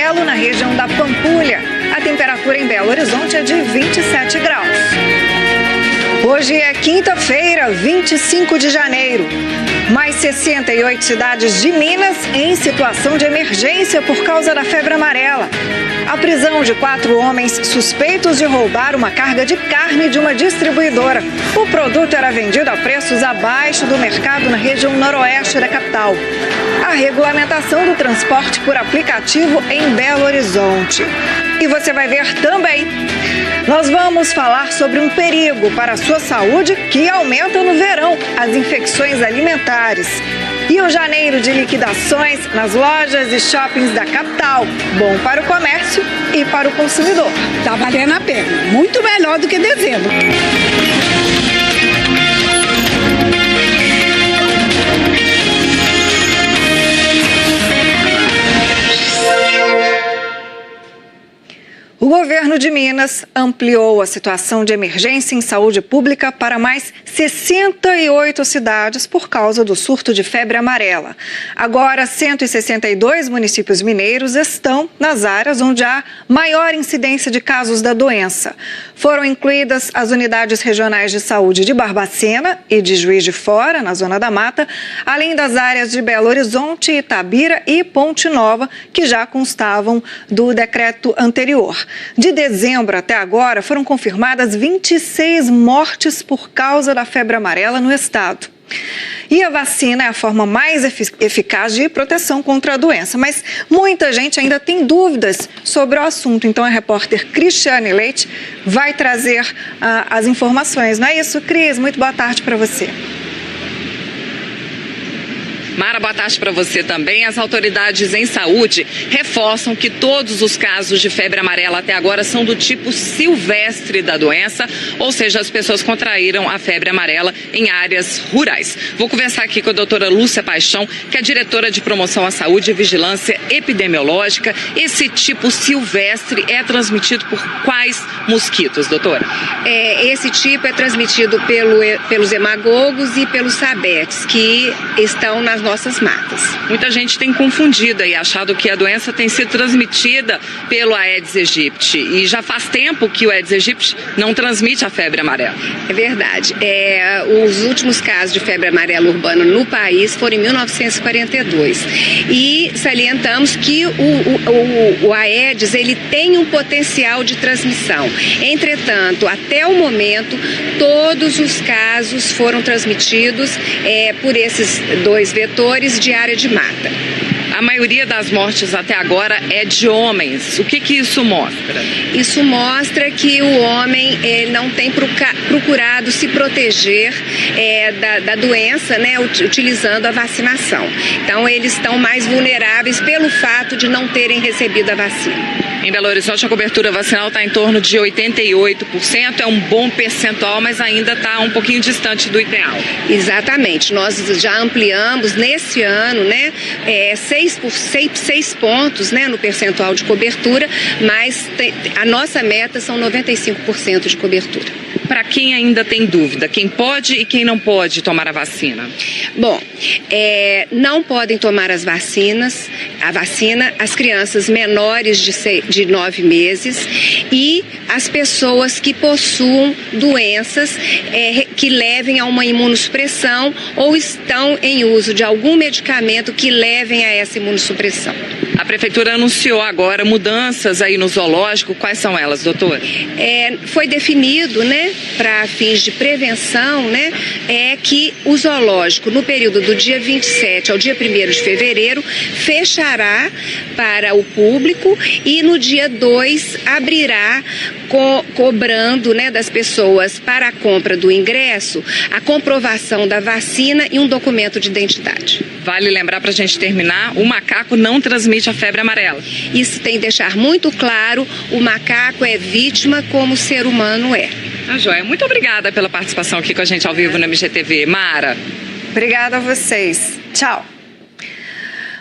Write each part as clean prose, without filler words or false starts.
amarelo na região da Pampulha. A temperatura em Belo Horizonte é de 27 graus. Hoje é quinta-feira, 25 de janeiro. Mais 68 cidades de Minas em situação de emergência por causa da febre amarela. A prisão de 4 homens suspeitos de roubar uma carga de carne de uma distribuidora. O produto era vendido a preços abaixo do mercado na região noroeste da capital. A regulamentação do transporte por aplicativo em Belo Horizonte. E você vai ver também. Nós vamos falar sobre um perigo para a sua saúde que aumenta no verão, as infecções alimentares. E o janeiro de liquidações nas lojas e shoppings da capital. Bom para o comércio e para o consumidor. Tá valendo a pena. Muito melhor do que dezembro. O governo de Minas ampliou a situação de emergência em saúde pública para mais 68 cidades por causa do surto de febre amarela. Agora, 162 municípios mineiros estão nas áreas onde há maior incidência de casos da doença. Foram incluídas as unidades regionais de saúde de Barbacena e de Juiz de Fora, na Zona da Mata, além das áreas de Belo Horizonte, Itabira e Ponte Nova, que já constavam do decreto anterior. De dezembro até agora, foram confirmadas 26 mortes por causa da febre amarela no estado. E a vacina é a forma mais eficaz de proteção contra a doença, mas muita gente ainda tem dúvidas sobre o assunto. Então, a repórter Cristiane Leite vai trazer as informações. Não é isso, Cris? Muito boa tarde para você. Mara, boa tarde para você também. As autoridades em saúde reforçam que todos os casos de febre amarela até agora são do tipo silvestre da doença, ou seja, as pessoas contraíram a febre amarela em áreas rurais. Vou conversar aqui com a doutora Lúcia Paixão, que é diretora de promoção à saúde e vigilância epidemiológica. Esse tipo silvestre é transmitido por quais mosquitos, doutora? Esse tipo é transmitido pelos hemagogos e pelos sabetes, que estão nas nossas matas. Muita gente tem confundido e achado que a doença tem sido transmitida pelo Aedes aegypti. E já faz tempo que o Aedes aegypti não transmite a febre amarela. É verdade. Os últimos casos de febre amarela urbana no país foram em 1942. E salientamos que o Aedes ele tem um potencial de transmissão. Entretanto, até o momento, todos os casos foram transmitidos por esses 2 vetores de área de mata. A maioria das mortes até agora é de homens. O que isso mostra? Isso mostra que o homem não tem procurado se proteger da doença, né, utilizando a vacinação. Então, eles estão mais vulneráveis pelo fato de não terem recebido a vacina. Em Belo Horizonte, a cobertura vacinal está em torno de 88%. É um bom percentual, mas ainda está um pouquinho distante do ideal. Exatamente. Nós já ampliamos nesse ano, né, 6 pontos, né, no percentual de cobertura, mas a nossa meta são 95% de cobertura. Para quem ainda tem dúvida, quem pode e quem não pode tomar a vacina? Bom, não podem tomar a vacina as crianças menores de 9 meses e as pessoas que possuam doenças que levem a uma imunossupressão ou estão em uso de algum medicamento que levem a essa imunossupressão. A Prefeitura anunciou agora mudanças aí no zoológico. Quais são elas, doutora? Foi definido, né, para fins de prevenção, né, que o zoológico, no período do dia 27 ao dia 1º de fevereiro, fechará para o público e no dia 2 abrirá cobrando, né, das pessoas para a compra do ingresso a comprovação da vacina e um documento de identidade. Vale lembrar, para a gente terminar, o macaco não transmite a febre amarela. Isso tem que deixar muito claro, o macaco é vítima como o ser humano é. Joia, muito obrigada pela participação aqui com a gente ao vivo na MGTV. Mara. Obrigada a vocês. Tchau.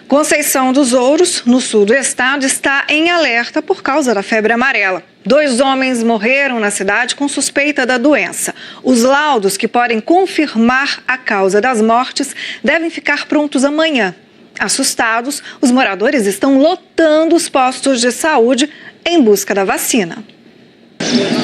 Conceição dos Ouros, no sul do estado, está em alerta por causa da febre amarela. 2 homens morreram na cidade com suspeita da doença. Os laudos que podem confirmar a causa das mortes devem ficar prontos amanhã. Assustados, os moradores estão lotando os postos de saúde em busca da vacina.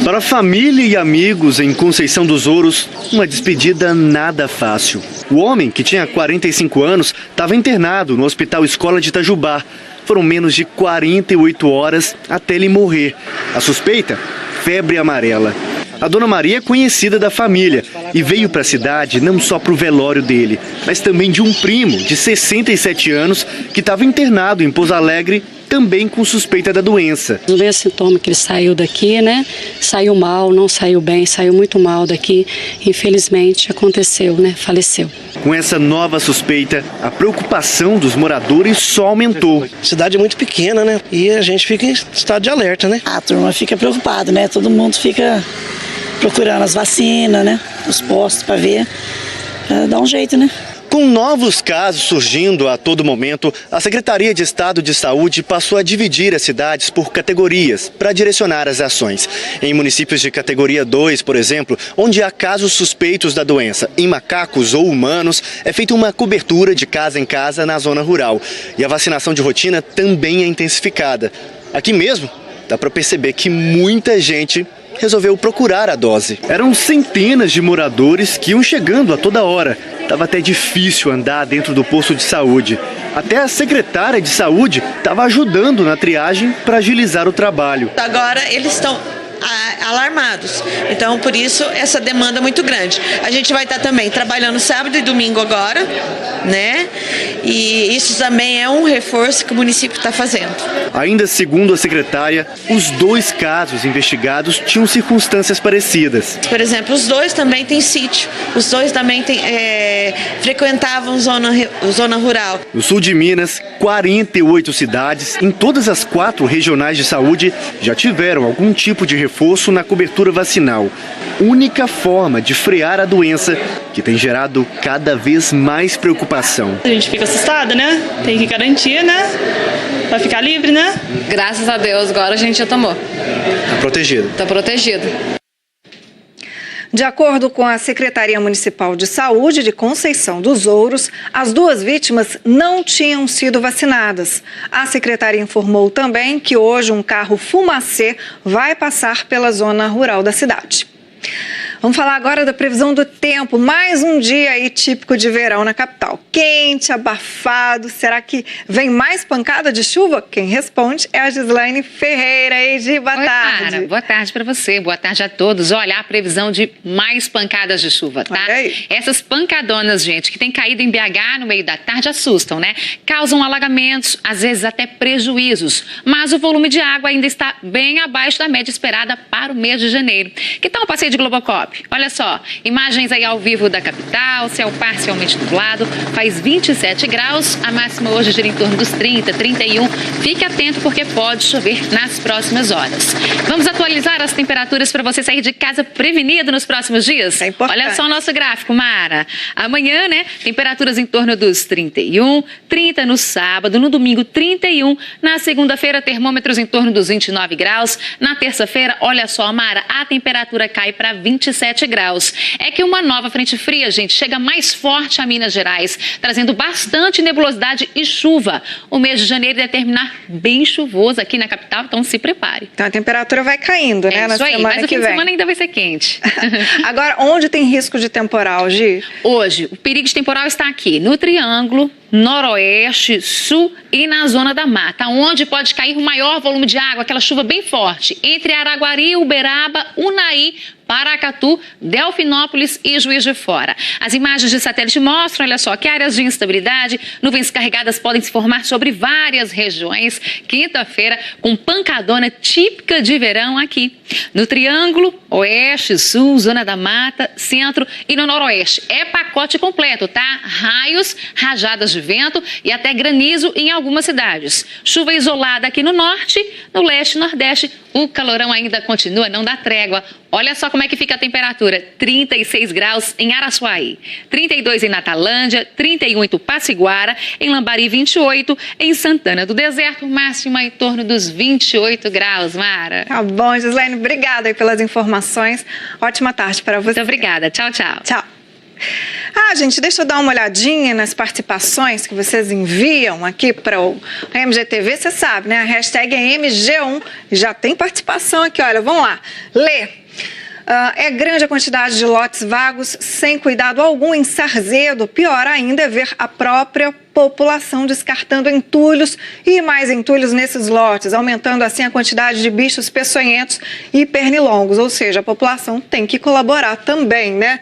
Para família e amigos em Conceição dos Ouros, uma despedida nada fácil. O homem, que tinha 45 anos, estava internado no Hospital Escola de Itajubá. Foram menos de 48 horas até ele morrer. A suspeita? Febre amarela. A dona Maria é conhecida da família e veio para a cidade não só para o velório dele, mas também de um primo de 67 anos que estava internado em Pouso Alegre, também com suspeita da doença. Os mesmos sintomas que ele saiu daqui, né? Saiu mal, não saiu bem, saiu muito mal daqui. Infelizmente aconteceu, né? Faleceu. Com essa nova suspeita, a preocupação dos moradores só aumentou. A cidade é muito pequena, né? E a gente fica em estado de alerta, né? A turma fica preocupada, né? Todo mundo fica procurando as vacinas, né? Os postos para ver, pra dar um jeito, né? Com novos casos surgindo a todo momento, a Secretaria de Estado de Saúde passou a dividir as cidades por categorias para direcionar as ações. Em municípios de categoria 2, por exemplo, onde há casos suspeitos da doença em macacos ou humanos, é feita uma cobertura de casa em casa na zona rural. E a vacinação de rotina também é intensificada. Aqui mesmo, dá para perceber que muita gente resolveu procurar a dose. Eram centenas de moradores que iam chegando a toda hora. Estava até difícil andar dentro do posto de saúde. Até a secretária de saúde estava ajudando na triagem para agilizar o trabalho. Agora eles estão alarmados, então por isso essa demanda muito grande. A gente vai estar também trabalhando sábado e domingo agora, né? E isso também é um reforço que o município está fazendo. Ainda segundo a secretária, os 2 casos investigados tinham circunstâncias parecidas. Por exemplo, os 2 também têm sítio, os 2 também frequentavam zona rural. No sul de Minas, 48 cidades, em todas as 4 regionais de saúde, já tiveram algum tipo de reforço na cobertura vacinal. Única forma de frear a doença que tem gerado cada vez mais preocupação. A gente fica assustada, né? Tem que garantir, né? Vai ficar livre, né? Graças a Deus, agora a gente já tomou. Tá protegido. Tá protegido. De acordo com a Secretaria Municipal de Saúde de Conceição dos Ouros, as 2 vítimas não tinham sido vacinadas. A secretária informou também que hoje um carro fumacê vai passar pela zona rural da cidade. Vamos falar agora da previsão do tempo. Mais um dia aí típico de verão na capital. Quente, abafado. Será que vem mais pancada de chuva? Quem responde é a Gislaine Ferreira. Egi, boa tarde. Mara, boa tarde para você. Boa tarde a todos. Olha, a previsão de mais pancadas de chuva, tá? Essas pancadonas, gente, que tem caído em BH no meio da tarde assustam, né? Causam alagamentos, às vezes até prejuízos. Mas o volume de água ainda está bem abaixo da média esperada para o mês de janeiro. Que tal um passeio de Globocop? Olha só, imagens aí ao vivo da capital, céu parcialmente nublado, faz 27 graus, a máxima hoje gira em torno dos 30, 31. Fique atento porque pode chover nas próximas horas. Vamos atualizar as temperaturas para você sair de casa prevenido nos próximos dias? É importante. Olha só o nosso gráfico, Mara. Amanhã, né, temperaturas em torno dos 31, 30 no sábado, no domingo 31, na segunda-feira termômetros em torno dos 29 graus, na terça-feira, olha só, Mara, a temperatura cai para 27 graus. É que uma nova frente fria, gente, chega mais forte a Minas Gerais, trazendo bastante nebulosidade e chuva. O mês de janeiro deve terminar bem chuvoso aqui na capital, então se prepare. Então a temperatura vai caindo, né? É isso aí, mas o fim de semana ainda vai ser quente. Agora, onde tem risco de temporal, Gi? Hoje, o perigo de temporal está aqui, no Triângulo, Noroeste, Sul e na Zona da Mata, onde pode cair o maior volume de água, aquela chuva bem forte, entre Araguari, Uberaba, Unai, Paracatu, Delfinópolis e Juiz de Fora. As imagens de satélite mostram, olha só, que áreas de instabilidade, nuvens carregadas podem se formar sobre várias regiões. Quinta-feira, com pancadona típica de verão aqui. No Triângulo, Oeste, Sul, Zona da Mata, Centro e no Noroeste. É pacote completo, tá? Raios, rajadas de vento e até granizo em algumas cidades. Chuva isolada aqui no Norte, no Leste e Nordeste. O calorão ainda continua, não dá trégua. Olha só como é que fica a temperatura. 36 graus em Araçuaí, 32 em Natalândia, 31 em Tupaciguara, em Lambari 28, em Santana do Deserto, máxima em torno dos 28 graus, Mara. Tá bom, Gislaine, obrigada aí pelas informações. Ótima tarde para você. Muito obrigada. Tchau, tchau. Tchau. Gente, deixa eu dar uma olhadinha nas participações que vocês enviam aqui para o MGTV. Você sabe, né? A hashtag é MG1. Já tem participação aqui, olha, vamos lá. Lê. É grande a quantidade de lotes vagos sem cuidado algum em Sarzedo. Pior ainda é ver a própria população descartando entulhos e mais entulhos nesses lotes, aumentando assim a quantidade de bichos peçonhentos e pernilongos. Ou seja, a população tem que colaborar também, né?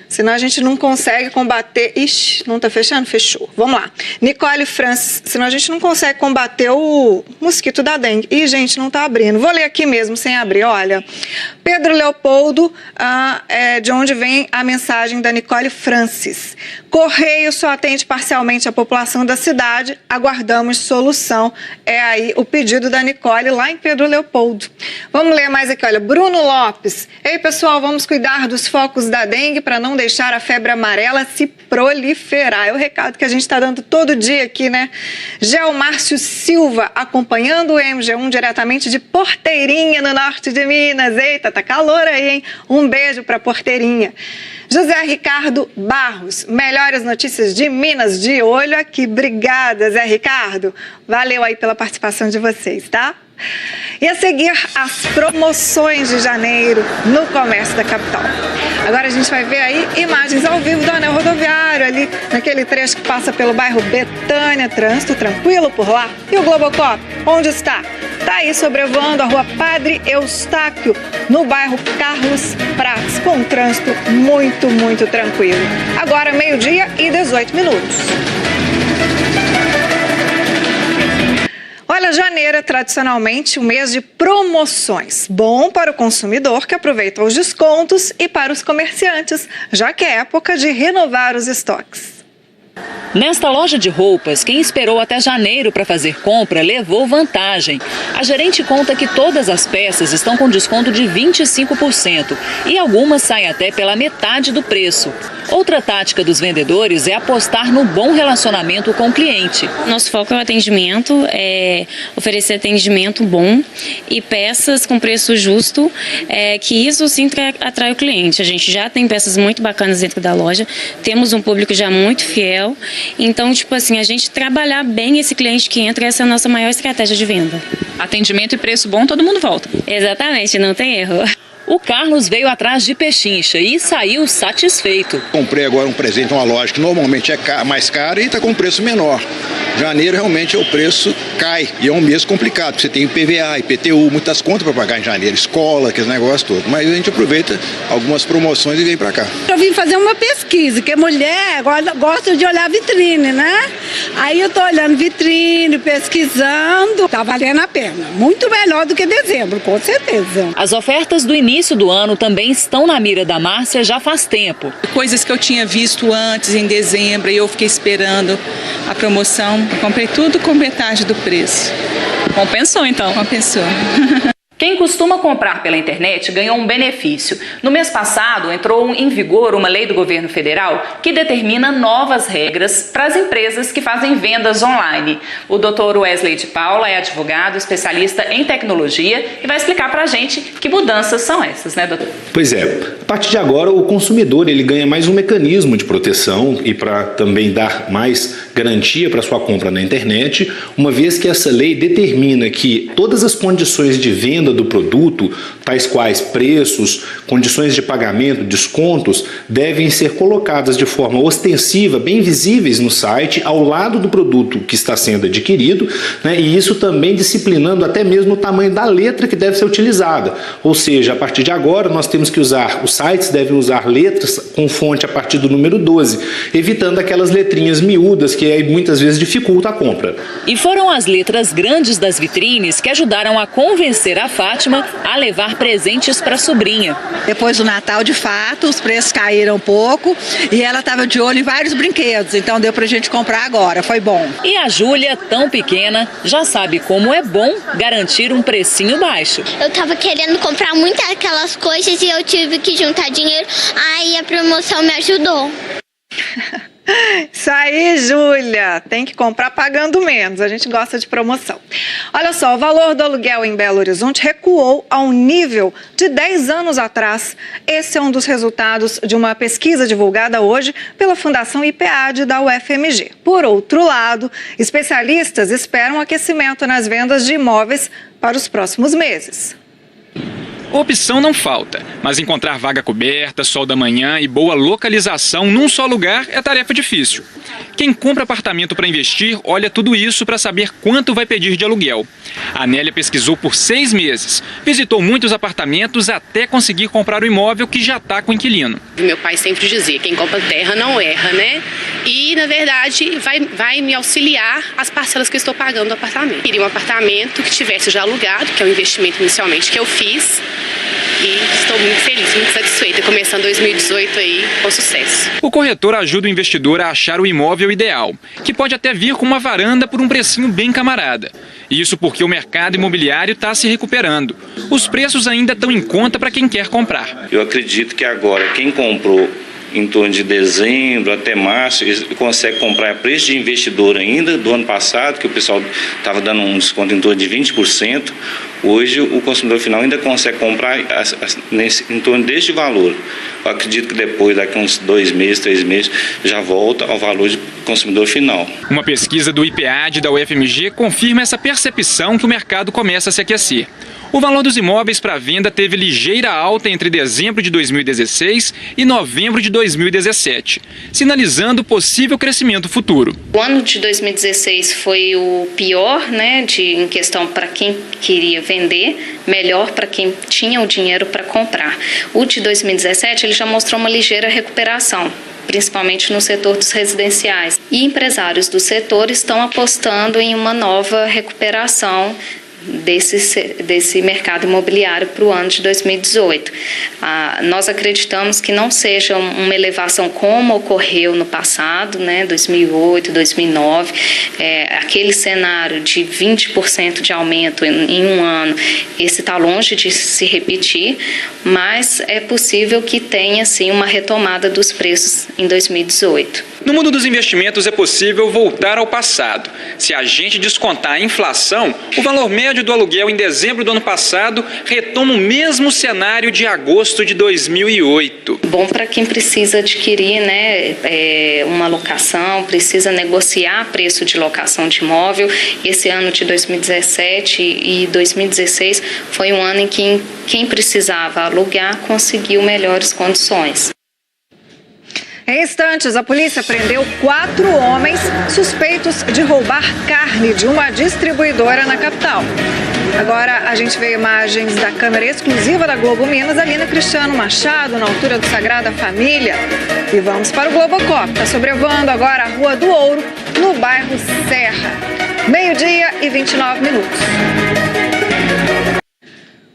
Senão a gente não consegue combater... Ixi, não tá fechando? Fechou. Vamos lá. Nicole Francis, senão a gente não consegue combater o mosquito da dengue. Ih, gente, não tá abrindo. Vou ler aqui mesmo, sem abrir, olha. Pedro Leopoldo, de onde vem a mensagem da Nicole Francis. Correio só atende parcialmente a população da cidade. Aguardamos solução. É aí o pedido da Nicole, lá em Pedro Leopoldo. Vamos ler mais aqui, olha. Bruno Lopes. Ei, pessoal, vamos cuidar dos focos da dengue para não deixar a febre amarela se proliferar. É o recado que a gente está dando todo dia aqui, né? Gelmárcio Silva, acompanhando o MG1 diretamente de Porteirinha, no norte de Minas. Eita, tá calor aí, hein? Um beijo para Porteirinha. José Ricardo Barros, melhores notícias de Minas, de olho aqui. Obrigada, Zé Ricardo. Valeu aí pela participação de vocês, tá? E a seguir, as promoções de janeiro no comércio da capital. Agora a gente vai ver aí imagens ao vivo do anel rodoviário, ali naquele trecho que passa pelo bairro Betânia. Trânsito tranquilo por lá. E o Globocop, onde está? Está aí sobrevoando a rua Padre Eustáquio, no bairro Carlos Prates, com um trânsito muito tranquilo. Agora 12:18. Olha, janeiro é tradicionalmente um mês de promoções. Bom para o consumidor que aproveita os descontos e para os comerciantes, já que é época de renovar os estoques. Nesta loja de roupas, quem esperou até janeiro para fazer compra levou vantagem. A gerente conta que todas as peças estão com desconto de 25% e algumas saem até pela metade do preço. Outra tática dos vendedores é apostar no bom relacionamento com o cliente. Nosso foco é o atendimento, oferecer atendimento bom e peças com preço justo, que isso sim atrai o cliente. A gente já tem peças muito bacanas dentro da loja, temos um público já muito fiel. Então, a gente trabalhar bem esse cliente que entra, essa é a nossa maior estratégia de venda. Atendimento e preço bom, todo mundo volta. Exatamente, não tem erro. O Carlos veio atrás de pechincha e saiu satisfeito. Comprei agora um presente, uma loja que normalmente é mais cara e está com um preço menor. Janeiro realmente o preço cai e é um mês complicado, porque você tem IPVA, IPTU, muitas contas para pagar em janeiro, escola, aqueles negócios todos. Mas a gente aproveita algumas promoções e vem para cá. Eu vim fazer uma pesquisa, que mulher gosta de olhar vitrine, né? Aí eu tô olhando vitrine, pesquisando, tá valendo a pena. Muito melhor do que dezembro, com certeza. As ofertas do início do ano também estão na mira da Márcia já faz tempo. Coisas que eu tinha visto antes, em dezembro, e eu fiquei esperando a promoção. Eu comprei tudo com metade do preço. Compensou, então? Compensou. Quem costuma comprar pela internet ganhou um benefício. No mês passado, entrou em vigor uma lei do governo federal que determina novas regras para as empresas que fazem vendas online. O Dr. Wesley de Paula é advogado, especialista em tecnologia e vai explicar para a gente que mudanças são essas, né, doutor? Pois é. A partir de agora, o consumidor ele ganha mais um mecanismo de proteção e para também dar mais garantia para sua compra na internet, uma vez que essa lei determina que todas as condições de venda do produto, tais quais preços, condições de pagamento, descontos, devem ser colocadas de forma ostensiva, bem visíveis no site, ao lado do produto que está sendo adquirido, né? E isso também disciplinando até mesmo o tamanho da letra que deve ser utilizada. Ou seja, a partir de agora nós temos que usar, os sites devem usar letras com fonte a partir do número 12, evitando aquelas letrinhas miúdas que aí muitas vezes dificulta a compra. E foram as letras grandes das vitrines que ajudaram a convencer a Fátima a levar presentes para a sobrinha. Depois do Natal, de fato, os preços caíram um pouco e ela estava de olho em vários brinquedos, então deu pra gente comprar agora, foi bom. E a Júlia, tão pequena, já sabe como é bom garantir um precinho baixo. Eu tava querendo comprar muitas aquelas coisas e eu tive que juntar dinheiro, aí a promoção me ajudou. Isso aí, Júlia. Tem que comprar pagando menos. A gente gosta de promoção. Olha só, o valor do aluguel em Belo Horizonte recuou ao nível de 10 anos atrás. Esse é um dos resultados de uma pesquisa divulgada hoje pela Fundação IPEAD da UFMG. Por outro lado, especialistas esperam um aquecimento nas vendas de imóveis para os próximos meses. Opção não falta, mas encontrar vaga coberta, sol da manhã e boa localização num só lugar é tarefa difícil. Quem compra apartamento para investir olha tudo isso para saber quanto vai pedir de aluguel. A Nélia pesquisou por 6 meses, visitou muitos apartamentos até conseguir comprar o imóvel que já está com o inquilino. Meu pai sempre dizia, quem compra terra não erra, né? E, na verdade, vai me auxiliar as parcelas que eu estou pagando do apartamento. Queria um apartamento que tivesse já alugado, que é um investimento inicialmente que eu fiz. E estou muito feliz, muito satisfeita, começando 2018 aí com sucesso. O corretor ajuda o investidor a achar o imóvel ideal, que pode até vir com uma varanda por um precinho bem camarada. Isso porque o mercado imobiliário está se recuperando. Os preços ainda estão em conta para quem quer comprar. Eu acredito que agora quem comprou em torno de dezembro até março, consegue comprar a preço de investidor ainda do ano passado, que o pessoal estava dando um desconto em torno de 20%. Hoje o consumidor final ainda consegue comprar em torno deste valor. Eu acredito que depois, daqui uns 2 meses, 3 meses, já volta ao valor de consumidor final. Uma pesquisa do IPEAD da UFMG confirma essa percepção que o mercado começa a se aquecer. O valor dos imóveis para venda teve ligeira alta entre dezembro de 2016 e novembro de 2017, sinalizando possível crescimento futuro. O ano de 2016 foi o pior, né, em questão para quem queria vender, melhor para quem tinha o dinheiro para comprar. O de 2017 ele já mostrou uma ligeira recuperação, principalmente no setor dos residenciais. E empresários do setor estão apostando em uma nova recuperação desse mercado imobiliário para o ano de 2018. Nós acreditamos que não seja uma elevação como ocorreu no passado, né, 2008, 2009, aquele cenário de 20% de aumento em um ano, esse está longe de se repetir, mas é possível que tenha sim uma retomada dos preços em 2018. No mundo dos investimentos é possível voltar ao passado. Se a gente descontar a inflação, o valor médio do aluguel em dezembro do ano passado retoma o mesmo cenário de agosto de 2008. Bom para quem precisa adquirir, né, uma locação, precisa negociar preço de locação de imóvel. Esse ano de 2017 e 2016 foi um ano em que quem precisava alugar conseguiu melhores condições. Em instantes, a polícia prendeu 4 homens suspeitos de roubar carne de uma distribuidora na capital. Agora a gente vê imagens da câmera exclusiva da Globo Minas, ali na Cristiano Machado, na altura do Sagrada Família. E vamos para o Globocop. Está sobrevoando agora a Rua do Ouro, no bairro Serra. 12h29.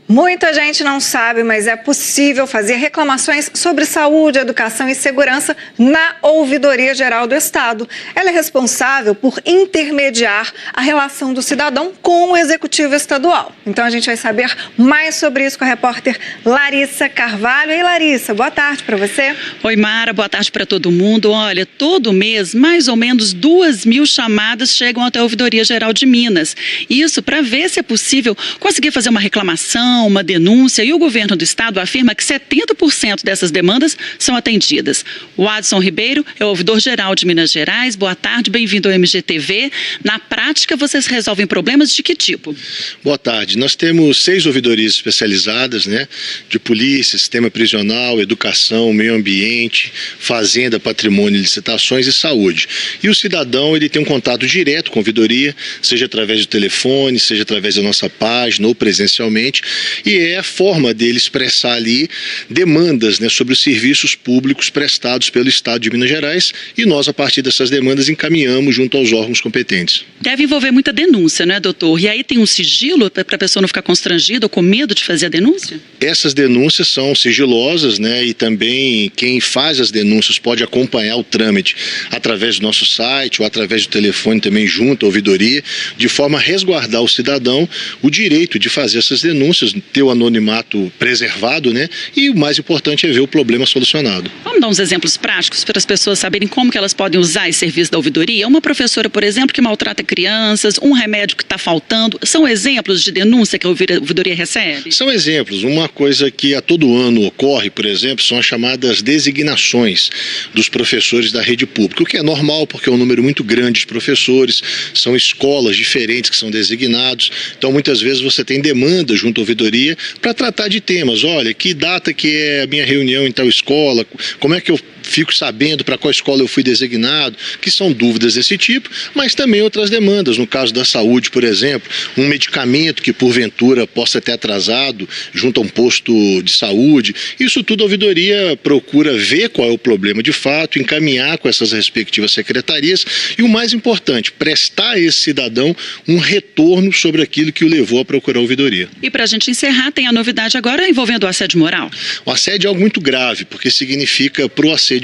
Muita gente não sabe, mas é possível fazer reclamações sobre saúde, educação e segurança na Ouvidoria Geral do Estado. Ela é responsável por intermediar a relação do cidadão com o Executivo Estadual. Então a gente vai saber mais sobre isso com a repórter Larissa Carvalho. E Larissa, boa tarde para você. Oi, Mara, boa tarde para todo mundo. Olha, todo mês, mais ou menos 2.000 chamadas chegam até a Ouvidoria Geral de Minas. Isso para ver se é possível conseguir fazer uma reclamação, uma denúncia, e o governo do estado afirma que 70% dessas demandas são atendidas. O Adson Ribeiro é o ouvidor-geral de Minas Gerais. Boa tarde, bem-vindo ao MGTV. Na prática, vocês resolvem problemas de que tipo? Boa tarde. Nós temos 6 ouvidorias especializadas, né, de polícia, sistema prisional, educação, meio ambiente, fazenda, patrimônio, licitações e saúde. E o cidadão, ele tem um contato direto com a ouvidoria, seja através do telefone, seja através da nossa página ou presencialmente, e é a forma dele expressar ali demandas, né, sobre os serviços públicos prestados pelo Estado de Minas Gerais, e nós, a partir dessas demandas, encaminhamos junto aos órgãos competentes. Deve envolver muita denúncia, não é, doutor? E aí tem um sigilo para a pessoa não ficar constrangida ou com medo de fazer a denúncia? Essas denúncias são sigilosas, né, e também quem faz as denúncias pode acompanhar o trâmite através do nosso site ou através do telefone também junto à ouvidoria, de forma a resguardar o cidadão o direito de fazer essas denúncias ter o anonimato preservado, né? E o mais importante é ver o problema solucionado. Vamos dar uns exemplos práticos para as pessoas saberem como que elas podem usar esse serviço da ouvidoria? Uma professora, por exemplo, que maltrata crianças, um remédio que está faltando, são exemplos de denúncia que a ouvidoria recebe? São exemplos. Uma coisa que a todo ano ocorre, por exemplo, são as chamadas designações dos professores da rede pública, o que é normal porque é um número muito grande de professores, são escolas diferentes que são designados, então muitas vezes você tem demanda junto à ouvidoria para tratar de temas. Olha, que data que é a minha reunião em tal escola, como é que eu fico sabendo para qual escola eu fui designado, que são dúvidas desse tipo, mas também outras demandas. No caso da saúde, por exemplo, um medicamento que porventura possa ter atrasado junto a um posto de saúde, isso tudo a ouvidoria procura ver qual é o problema de fato, encaminhar com essas respectivas secretarias e o mais importante, prestar a esse cidadão um retorno sobre aquilo que o levou a procurar a ouvidoria. E para a gente encerrar, tem a novidade agora envolvendo o assédio moral. O assédio é algo muito grave, porque significa para o assediado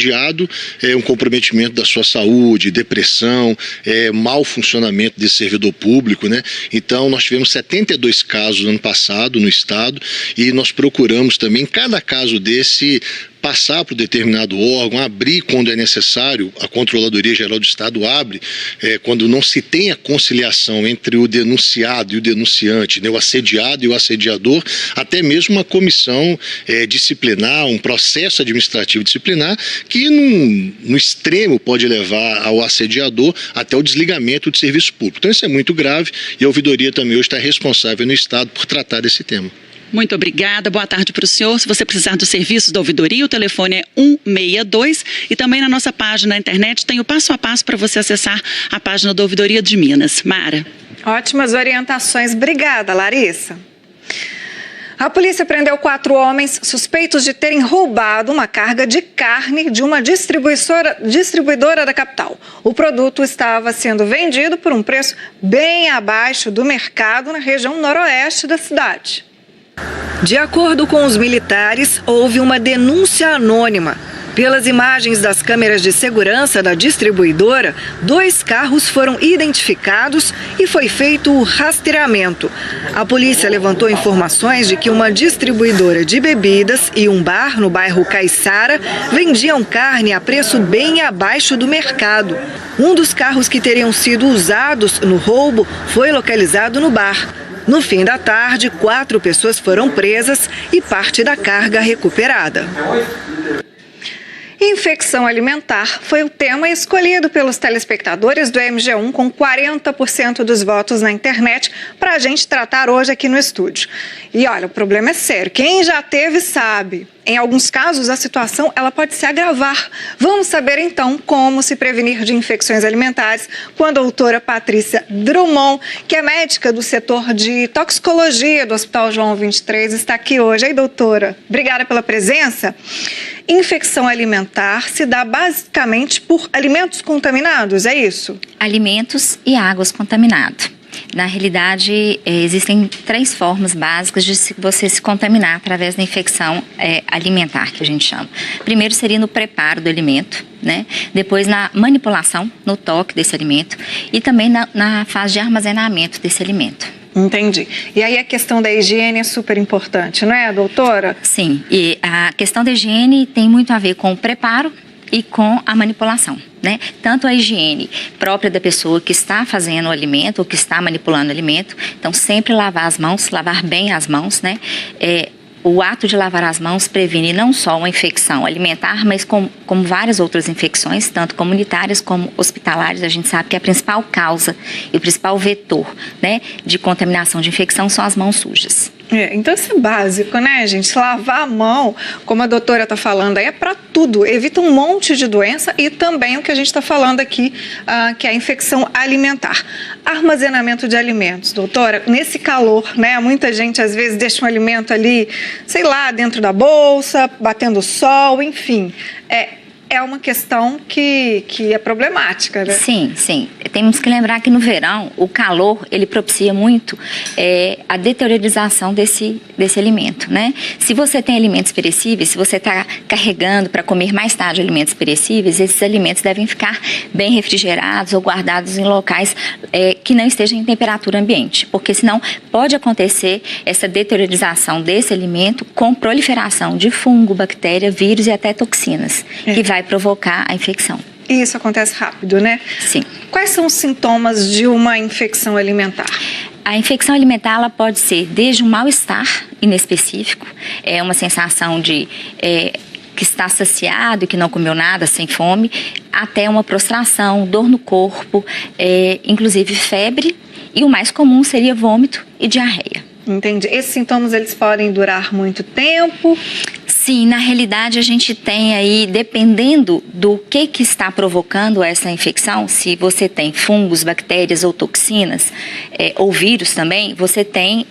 um comprometimento da sua saúde, depressão, mau funcionamento desse servidor público, né? Então nós tivemos 72 casos no ano passado no estado e nós procuramos também, em cada caso desse, passar para o determinado órgão, abrir quando é necessário, a Controladoria Geral do Estado abre, quando não se tem a conciliação entre o denunciado e o denunciante, né, o assediado e o assediador, até mesmo uma comissão disciplinar, um processo administrativo disciplinar, que no extremo pode levar ao assediador até o desligamento do serviço público. Então isso é muito grave e a ouvidoria também hoje está responsável no Estado por tratar desse tema. Muito obrigada, boa tarde para o senhor. Se você precisar dos serviços da ouvidoria, o telefone é 162 e também na nossa página na internet tem o passo a passo para você acessar a página da Ouvidoria de Minas. Mara. Ótimas orientações. Obrigada, Larissa. A polícia prendeu 4 homens suspeitos de terem roubado uma carga de carne de uma distribuidora da capital. O produto estava sendo vendido por um preço bem abaixo do mercado na região noroeste da cidade. De acordo com os militares, houve uma denúncia anônima. Pelas imagens das câmeras de segurança da distribuidora, 2 carros foram identificados e foi feito o rastreamento. A polícia levantou informações de que uma distribuidora de bebidas e um bar no bairro Caiçara vendiam carne a preço bem abaixo do mercado. Um dos carros que teriam sido usados no roubo foi localizado no bar. No fim da tarde, 4 pessoas foram presas e parte da carga recuperada. Infecção alimentar foi o tema escolhido pelos telespectadores do MG1 com 40% dos votos na internet para a gente tratar hoje aqui no estúdio. E olha, o problema é sério. Quem já teve sabe. Em alguns casos, a situação ela pode se agravar. Vamos saber, então, como se prevenir de infecções alimentares com a doutora Patrícia Drummond, que é médica do setor de toxicologia do Hospital João 23, está aqui hoje. Aí, doutora, obrigada pela presença. Infecção alimentar se dá basicamente por alimentos contaminados, é isso? Alimentos e águas contaminadas. Na realidade, existem 3 formas básicas de você se contaminar através da infecção alimentar, que a gente chama. Primeiro seria no preparo do alimento, né? Depois na manipulação, no toque desse alimento e também na fase de armazenamento desse alimento. Entendi. E aí a questão da higiene é super importante, não é, doutora? Sim, e a questão da higiene tem muito a ver com o preparo e com a manipulação, né? Tanto a higiene própria da pessoa que está fazendo o alimento ou que está manipulando o alimento, então sempre lavar as mãos, lavar bem as mãos, né? O ato de lavar as mãos previne não só uma infecção alimentar, mas como várias outras infecções, tanto comunitárias como hospitalares. A gente sabe que a principal causa e o principal vetor, né, de contaminação de infecção são as mãos sujas. Então isso é básico, né, gente? Lavar a mão, como a doutora está falando, aí é para tudo. Evita um monte de doença e também o que a gente está falando aqui, que é a infecção alimentar. Armazenamento de alimentos, doutora, nesse calor, né? Muita gente às vezes deixa um alimento ali, sei lá, dentro da bolsa, batendo sol, enfim. é uma questão que é problemática, né? Sim, sim. Temos que lembrar que no verão o calor ele propicia muito a deteriorização desse alimento, né? Se você tem alimentos perecíveis, se você está carregando para comer mais tarde alimentos perecíveis, esses alimentos devem ficar bem refrigerados ou guardados em locais que não estejam em temperatura ambiente, porque senão pode acontecer essa deteriorização desse alimento com proliferação de fungo, bactéria, vírus e até toxinas, que vai provocar a infecção. E isso acontece rápido, né? Sim. Quais são os sintomas de uma infecção alimentar? A infecção alimentar ela pode ser desde um mal-estar inespecífico, uma sensação de que está saciado e que não comeu nada, sem fome, até uma prostração, dor no corpo, inclusive febre, e o mais comum seria vômito e diarreia. Entendi. Esses sintomas eles podem durar muito tempo? Sim, na realidade a gente tem aí, dependendo do que está provocando essa infecção, se você tem fungos, bactérias ou toxinas, ou vírus também, você tem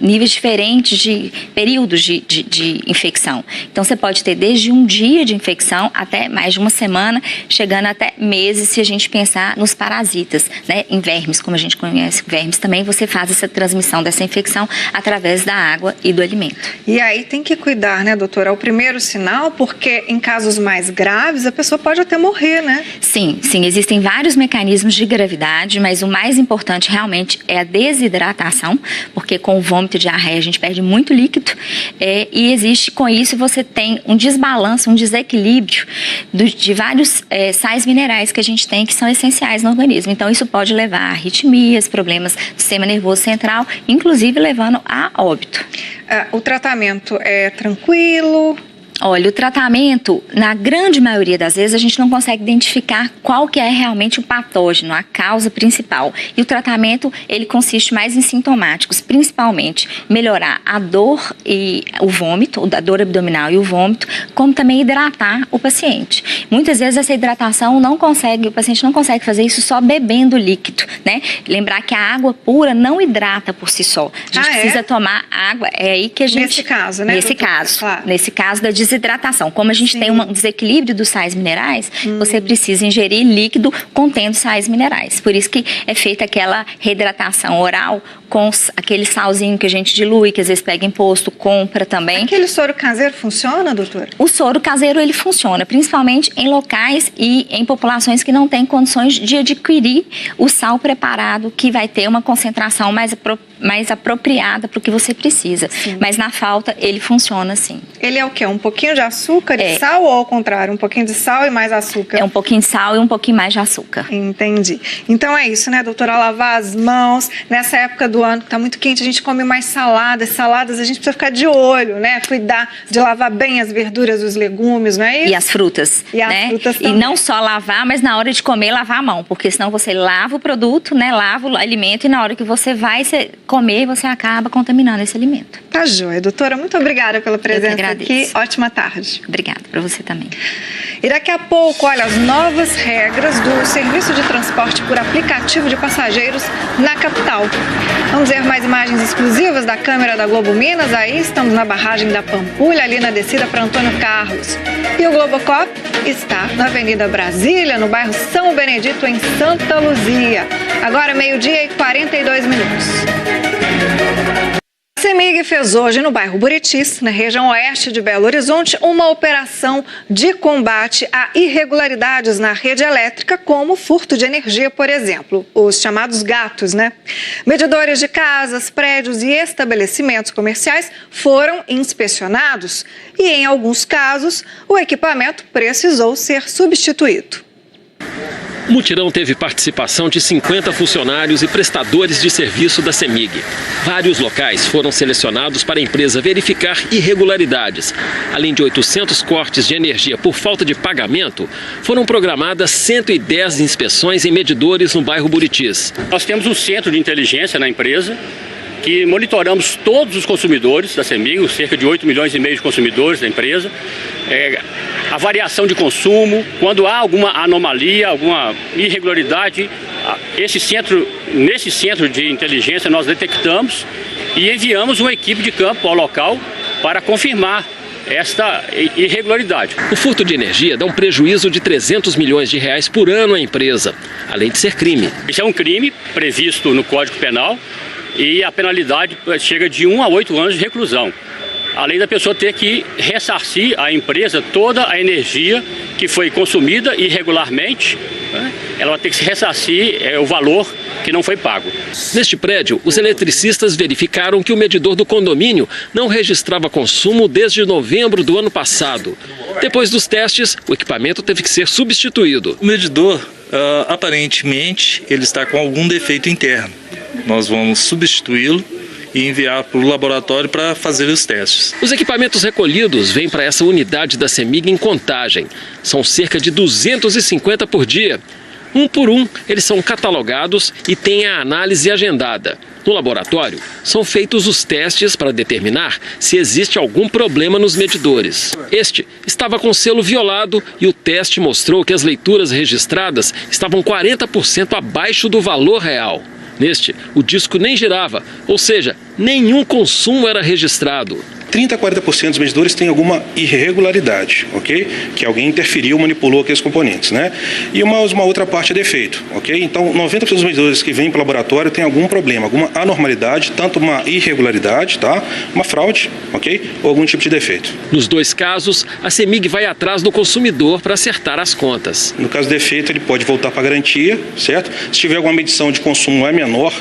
níveis diferentes de períodos de infecção. Então você pode ter desde um dia de infecção até mais de uma semana, chegando até meses se a gente pensar nos parasitas, né? Em vermes, como a gente conhece vermes também, você faz essa transmissão dessa infecção através da água e do alimento. E aí tem que cuidar, né, doutora? É o primeiro sinal, porque em casos mais graves a pessoa pode até morrer, né? Sim, existem vários mecanismos de gravidade, mas o mais importante realmente é a desidratação, porque com o vômito e diarreia a gente perde muito líquido, e existe com isso você tem um desbalanço, um desequilíbrio de vários sais minerais que a gente tem que são essenciais no organismo. Então isso pode levar a arritmias, problemas do sistema nervoso central, inclusive levando a óbito. O tratamento é tranquilo? Olha, o tratamento, na grande maioria das vezes, a gente não consegue identificar qual que é realmente o patógeno, a causa principal. E o tratamento, ele consiste mais em sintomáticos, principalmente melhorar a dor e o vômito, a dor abdominal e o vômito, como também hidratar o paciente. Muitas vezes essa hidratação o paciente não consegue fazer isso só bebendo líquido, né? Lembrar que a água pura não hidrata por si só. A gente precisa tomar água, é aí que a gente... Nesse caso, né? Nesse caso da desidratação. Como a gente tem um desequilíbrio dos sais minerais, você precisa ingerir líquido contendo sais minerais. Por isso que é feita aquela reidratação oral com aquele salzinho que a gente dilui, que às vezes pega em posto, compra também. Aquele soro caseiro funciona, doutora? O soro caseiro, ele funciona, principalmente em locais e em populações que não têm condições de adquirir o sal preparado, que vai ter uma concentração mais apropriada para o que você precisa. Sim. Mas na falta, ele funciona sim. Ele é o quê? Um pouquinho de açúcar e sal ou ao contrário? Um pouquinho de sal e mais açúcar? É um pouquinho de sal e um pouquinho mais de açúcar. Entendi. Então é isso, né, doutora? Lavar as mãos. Nessa época do ano que está muito quente, a gente come mais saladas. Saladas a gente precisa ficar de olho, né? Cuidar de lavar bem as verduras, os legumes, não é isso? E as frutas. E as frutas também. E não só lavar, mas na hora de comer, lavar a mão. Porque senão você lava o produto, né? Lava o alimento e na hora que você vai comer, você acaba contaminando esse alimento. Tá joia. Doutora, muito obrigada pela presença aqui. Ótima tarde. Obrigada, para você também. E daqui a pouco, olha, as novas regras do serviço de transporte por aplicativo de passageiros na capital. Vamos ver mais imagens exclusivas da câmera da Globo Minas. Aí estamos na barragem da Pampulha, ali na descida para Antônio Carlos. E o Globocop está na Avenida Brasília, no bairro São Benedito, em Santa Luzia. Agora, 12h42. A CEMIG fez hoje no bairro Buritis, na região oeste de Belo Horizonte, uma operação de combate a irregularidades na rede elétrica, como furto de energia, por exemplo, os chamados gatos, né? Medidores de casas, prédios e estabelecimentos comerciais foram inspecionados e, em alguns casos, o equipamento precisou ser substituído. O mutirão teve participação de 50 funcionários e prestadores de serviço da CEMIG. Vários locais foram selecionados para a empresa verificar irregularidades. Além de 800 cortes de energia por falta de pagamento, foram programadas 110 inspeções em medidores no bairro Buritis. Nós temos um centro de inteligência na empresa, que monitoramos todos os consumidores da CEMIG, cerca de 8 milhões e meio de consumidores da empresa, a variação de consumo, quando há alguma anomalia, alguma irregularidade, nesse centro de inteligência nós detectamos e enviamos uma equipe de campo ao local para confirmar esta irregularidade. O furto de energia dá um prejuízo de 300 milhões de reais por ano à empresa, além de ser crime. Isso é um crime previsto no Código Penal e a penalidade chega de 1 a 8 anos de reclusão. Além da pessoa ter que ressarcir à empresa toda a energia que foi consumida irregularmente, né? Ela vai ter que se ressarcir o valor que não foi pago. Neste prédio, os eletricistas verificaram que o medidor do condomínio não registrava consumo desde novembro do ano passado. Depois dos testes, o equipamento teve que ser substituído. O medidor, aparentemente, ele está com algum defeito interno. Nós vamos substituí-lo e enviar para o laboratório para fazer os testes. Os equipamentos recolhidos vêm para essa unidade da CEMIG em Contagem. São cerca de 250 por dia. Um por um, eles são catalogados e têm a análise agendada. No laboratório, são feitos os testes para determinar se existe algum problema nos medidores. Este estava com selo violado e o teste mostrou que as leituras registradas estavam 40% abaixo do valor real. Neste, o disco nem girava, ou seja, nenhum consumo era registrado. 30% a 40% dos medidores têm alguma irregularidade, ok? Que alguém interferiu, manipulou aqueles componentes, né? E uma outra parte é defeito, ok? Então, 90% dos medidores que vêm para o laboratório tem algum problema, alguma anormalidade, tanto uma irregularidade, tá? Uma fraude, ok? Ou algum tipo de defeito. Nos dois casos, a CEMIG vai atrás do consumidor para acertar as contas. No caso de defeito, ele pode voltar para a garantia, certo? Se tiver alguma medição de consumo menor,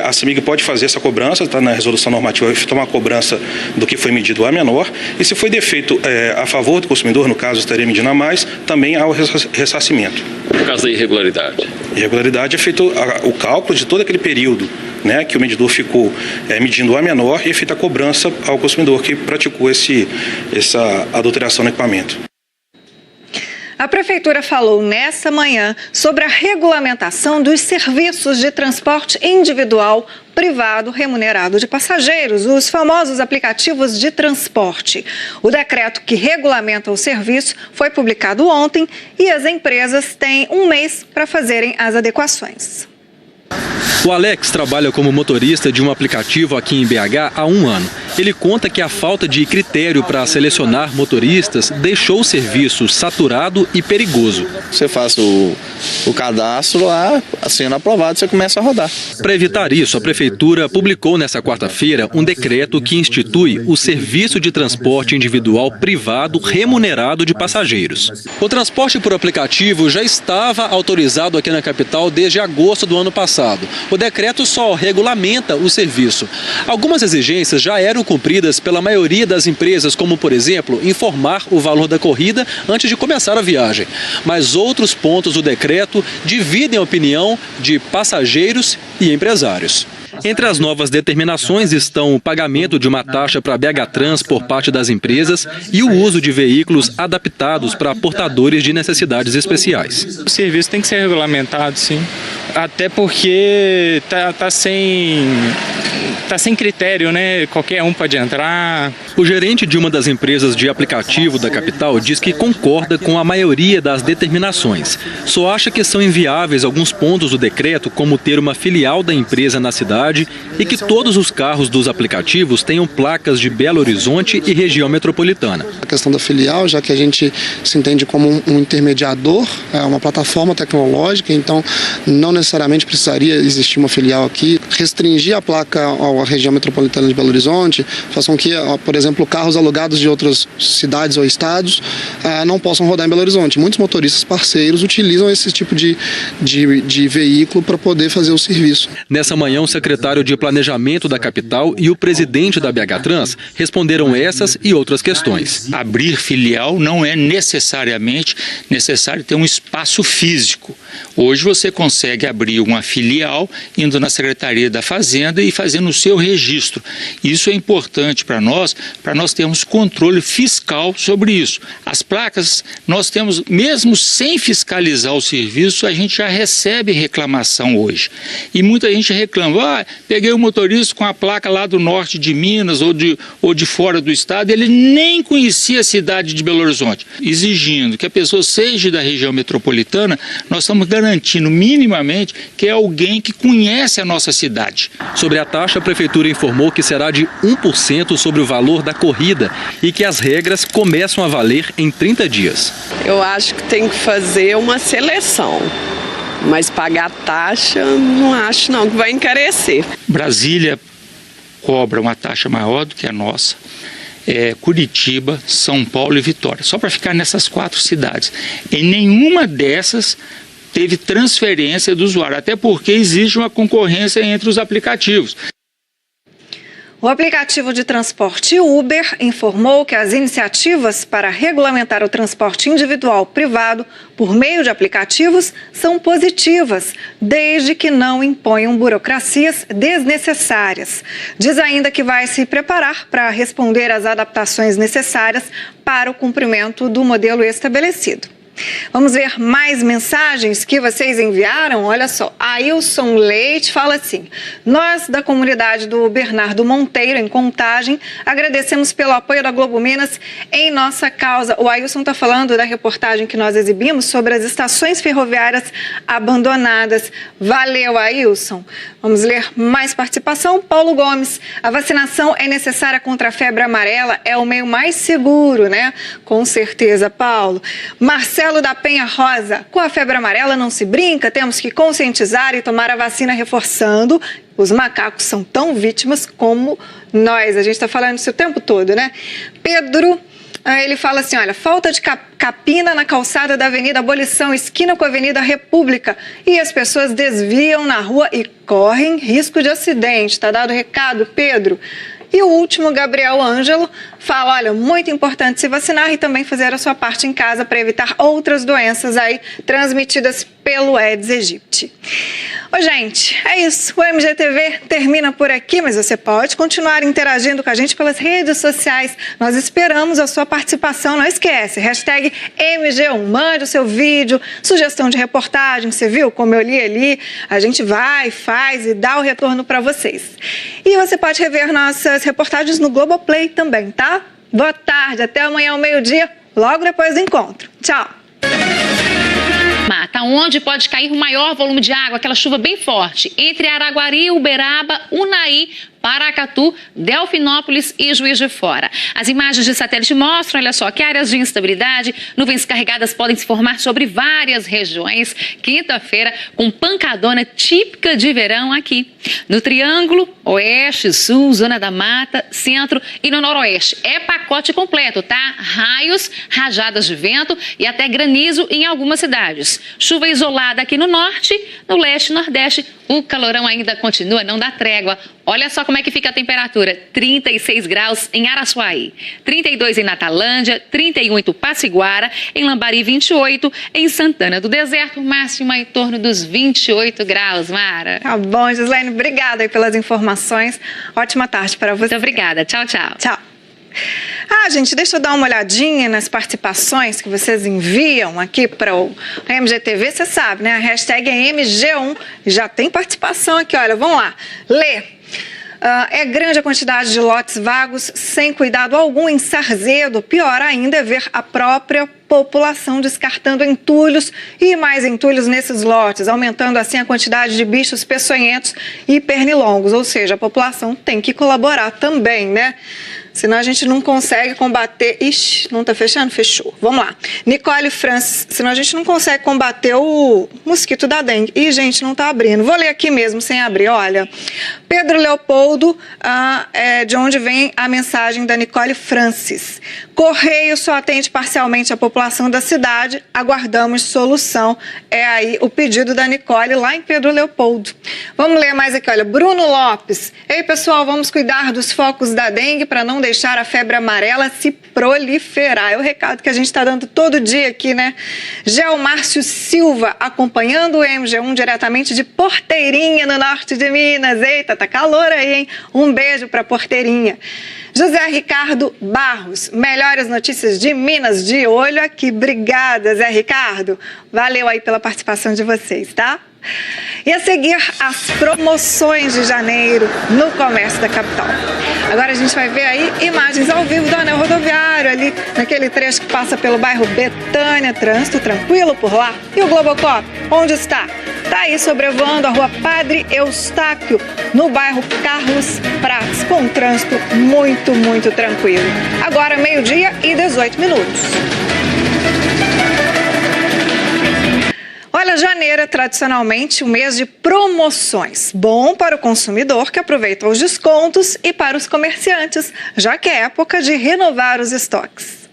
a CEMIG pode fazer essa cobrança, está na resolução normativa, efetuar uma cobrança do que foi medido a menor, e se foi defeito a favor do consumidor, no caso estaria medindo a mais, também há o ressarcimento. No caso da irregularidade? Irregularidade é feito o cálculo de todo aquele período, né, que o medidor ficou medindo a menor e é feita a cobrança ao consumidor que praticou essa adulteração no equipamento. A Prefeitura falou nessa manhã sobre a regulamentação dos serviços de transporte individual privado remunerado de passageiros, os famosos aplicativos de transporte. O decreto que regulamenta o serviço foi publicado ontem e as empresas têm um mês para fazerem as adequações. O Alex trabalha como motorista de um aplicativo aqui em BH há 1 ano. Ele conta que a falta de critério para selecionar motoristas deixou o serviço saturado e perigoso. Você faz o cadastro lá, sendo aprovado, você começa a rodar. Para evitar isso, a Prefeitura publicou nesta quarta-feira um decreto que institui o serviço de transporte individual privado remunerado de passageiros. O transporte por aplicativo já estava autorizado aqui na capital desde agosto do ano passado. O decreto só regulamenta o serviço. Algumas exigências já eram cumpridas pela maioria das empresas, como, por exemplo, informar o valor da corrida antes de começar a viagem. Mas outros pontos do decreto dividem a opinião de passageiros e empresários. Entre as novas determinações estão o pagamento de uma taxa para a BH Trans por parte das empresas e o uso de veículos adaptados para portadores de necessidades especiais. O serviço tem que ser regulamentado, sim. Até porque tá sem critério, né? Qualquer um pode entrar. O gerente de uma das empresas de aplicativo da capital diz que concorda com a maioria das determinações. Só acha que são inviáveis alguns pontos do decreto, como ter uma filial da empresa na cidade e que todos os carros dos aplicativos tenham placas de Belo Horizonte e região metropolitana. A questão da filial, já que a gente se entende como um intermediador, é uma plataforma tecnológica, então não necessariamente precisaria existir uma filial aqui. Restringir a placa à região metropolitana de Belo Horizonte faz com que, por exemplo, carros alugados de outras cidades ou estados não possam rodar em Belo Horizonte. Muitos motoristas parceiros utilizam esse tipo de veículo para poder fazer o serviço. Nessa manhã, o secretário de Planejamento da capital e o presidente da BH Trans responderam essas e outras questões. Abrir filial não é necessariamente necessário ter um espaço físico. Hoje você consegue abrir uma filial indo na Secretaria da Fazenda e fazendo o seu registro. Isso é importante para nós termos controle fiscal sobre isso. As placas, nós temos, mesmo sem fiscalizar o serviço, a gente já recebe reclamação hoje. E muita gente reclama, peguei um motorista com a placa lá do norte de Minas ou de fora do estado, ele nem conhecia a cidade de Belo Horizonte. Exigindo que a pessoa seja da região metropolitana, nós estamos garantindo minimamente que é alguém que conhece a nossa cidade. Sobre a taxa, a Prefeitura informou que será de 1% sobre o valor da corrida e que as regras começam a valer em 30 dias. Eu acho que tem que fazer uma seleção, mas pagar taxa, não acho não, que vai encarecer. Brasília cobra uma taxa maior do que a nossa. Curitiba, São Paulo e Vitória. Só para ficar nessas 4 cidades. Em nenhuma dessas teve transferência do usuário, até porque existe uma concorrência entre os aplicativos. O aplicativo de transporte Uber informou que as iniciativas para regulamentar o transporte individual privado por meio de aplicativos são positivas, desde que não imponham burocracias desnecessárias. Diz ainda que vai se preparar para responder às adaptações necessárias para o cumprimento do modelo estabelecido. Vamos ver mais mensagens que vocês enviaram. Olha só, Ailson Leite fala assim: nós da comunidade do Bernardo Monteiro, em Contagem, agradecemos pelo apoio da Globo Minas em nossa causa. O Ailson está falando da reportagem que nós exibimos sobre as estações ferroviárias abandonadas. Valeu, Ailson. Vamos ler mais participação. Paulo Gomes: a vacinação é necessária contra a febre amarela, é o meio mais seguro, né? Com certeza, Paulo. Marcelo da Penha Rosa: com a febre amarela não se brinca, temos que conscientizar e tomar a vacina, reforçando. Os macacos são tão vítimas como nós. A gente está falando isso o tempo todo, né? Pedro, ele fala assim, olha, falta de capina na calçada da Avenida Abolição, esquina com a Avenida República, e as pessoas desviam na rua e correm risco de acidente. Tá dado o recado, Pedro. E o último, Gabriel Ângelo, fala, olha, muito importante se vacinar e também fazer a sua parte em casa para evitar outras doenças aí transmitidas pelo Aedes aegypti. Ô, gente, é isso. O MGTV termina por aqui, mas você pode continuar interagindo com a gente pelas redes sociais. Nós esperamos a sua participação. Não esquece, hashtag MG1. Mande o seu vídeo, sugestão de reportagem, você viu como eu li ali? A gente vai, faz e dá o retorno para vocês. E você pode rever nossas reportagens no Globoplay também, tá? Boa tarde, até amanhã ao meio-dia, logo depois do encontro. Tchau! Mata, onde pode cair o maior volume de água, aquela chuva bem forte, entre Araguari, Uberaba, Unai, Paracatu, Delfinópolis e Juiz de Fora. As imagens de satélite mostram, olha só, que áreas de instabilidade, nuvens carregadas podem se formar sobre várias regiões. Quinta-feira, com pancadona típica de verão aqui. No Triângulo, Oeste, Sul, Zona da Mata, Centro e no Noroeste. É pacote completo, tá? Raios, rajadas de vento e até granizo em algumas cidades. Chuva isolada aqui no Norte, no Leste e Nordeste. O calorão ainda continua, não dá trégua. Olha só como é que fica a temperatura. 36 graus em Araçuaí, 32 em Natalândia, 31 em Tupaciguara, em Lambari 28, em Santana do Deserto, máxima em torno dos 28 graus, Mara. Tá bom, Gislaine, obrigada aí pelas informações. Ótima tarde para você. Muito obrigada. Tchau, tchau. Tchau. Gente, deixa eu dar uma olhadinha nas participações que vocês enviam aqui para o MGTV. Você sabe, né? A hashtag é MG1. Já tem participação aqui, olha, vamos lá. Lê. É grande a quantidade de lotes vagos sem cuidado algum em Sarzedo. Pior ainda é ver a própria população descartando entulhos e mais entulhos nesses lotes, aumentando assim a quantidade de bichos peçonhentos e pernilongos. Ou seja, a população tem que colaborar também, né? Senão a gente não consegue combater... Ixi, não tá fechando? Fechou. Vamos lá. Nicole Francis, senão a gente não consegue combater o mosquito da dengue. Ih, gente, não tá abrindo. Vou ler aqui mesmo, sem abrir, olha. Pedro Leopoldo, de onde vem a mensagem da Nicole Francis. Correio só atende parcialmente a população da cidade. Aguardamos solução. É aí o pedido da Nicole, lá em Pedro Leopoldo. Vamos ler mais aqui, olha. Bruno Lopes. Ei, pessoal, vamos cuidar dos focos da dengue para não deixar a febre amarela se proliferar. É o recado que a gente está dando todo dia aqui, né? Gelmárcio Silva, acompanhando o MG1 diretamente de Porteirinha, no norte de Minas. Eita, tá calor aí, hein? Um beijo para Porteirinha. José Ricardo Barros, melhores notícias de Minas, de olho aqui. Obrigada, Zé Ricardo. Valeu aí pela participação de vocês, tá? E a seguir, as promoções de janeiro no comércio da capital. Agora a gente vai ver aí imagens ao vivo do anel rodoviário, ali naquele trecho que passa pelo bairro Betânia. Trânsito tranquilo por lá. E o Globocop, onde está? Está aí sobrevoando a rua Padre Eustáquio, no bairro Carlos Prates, com um trânsito muito tranquilo. Agora 12:18. Olha, janeiro é tradicionalmente um mês de promoções. Bom para o consumidor que aproveita os descontos e para os comerciantes, já que é época de renovar os estoques.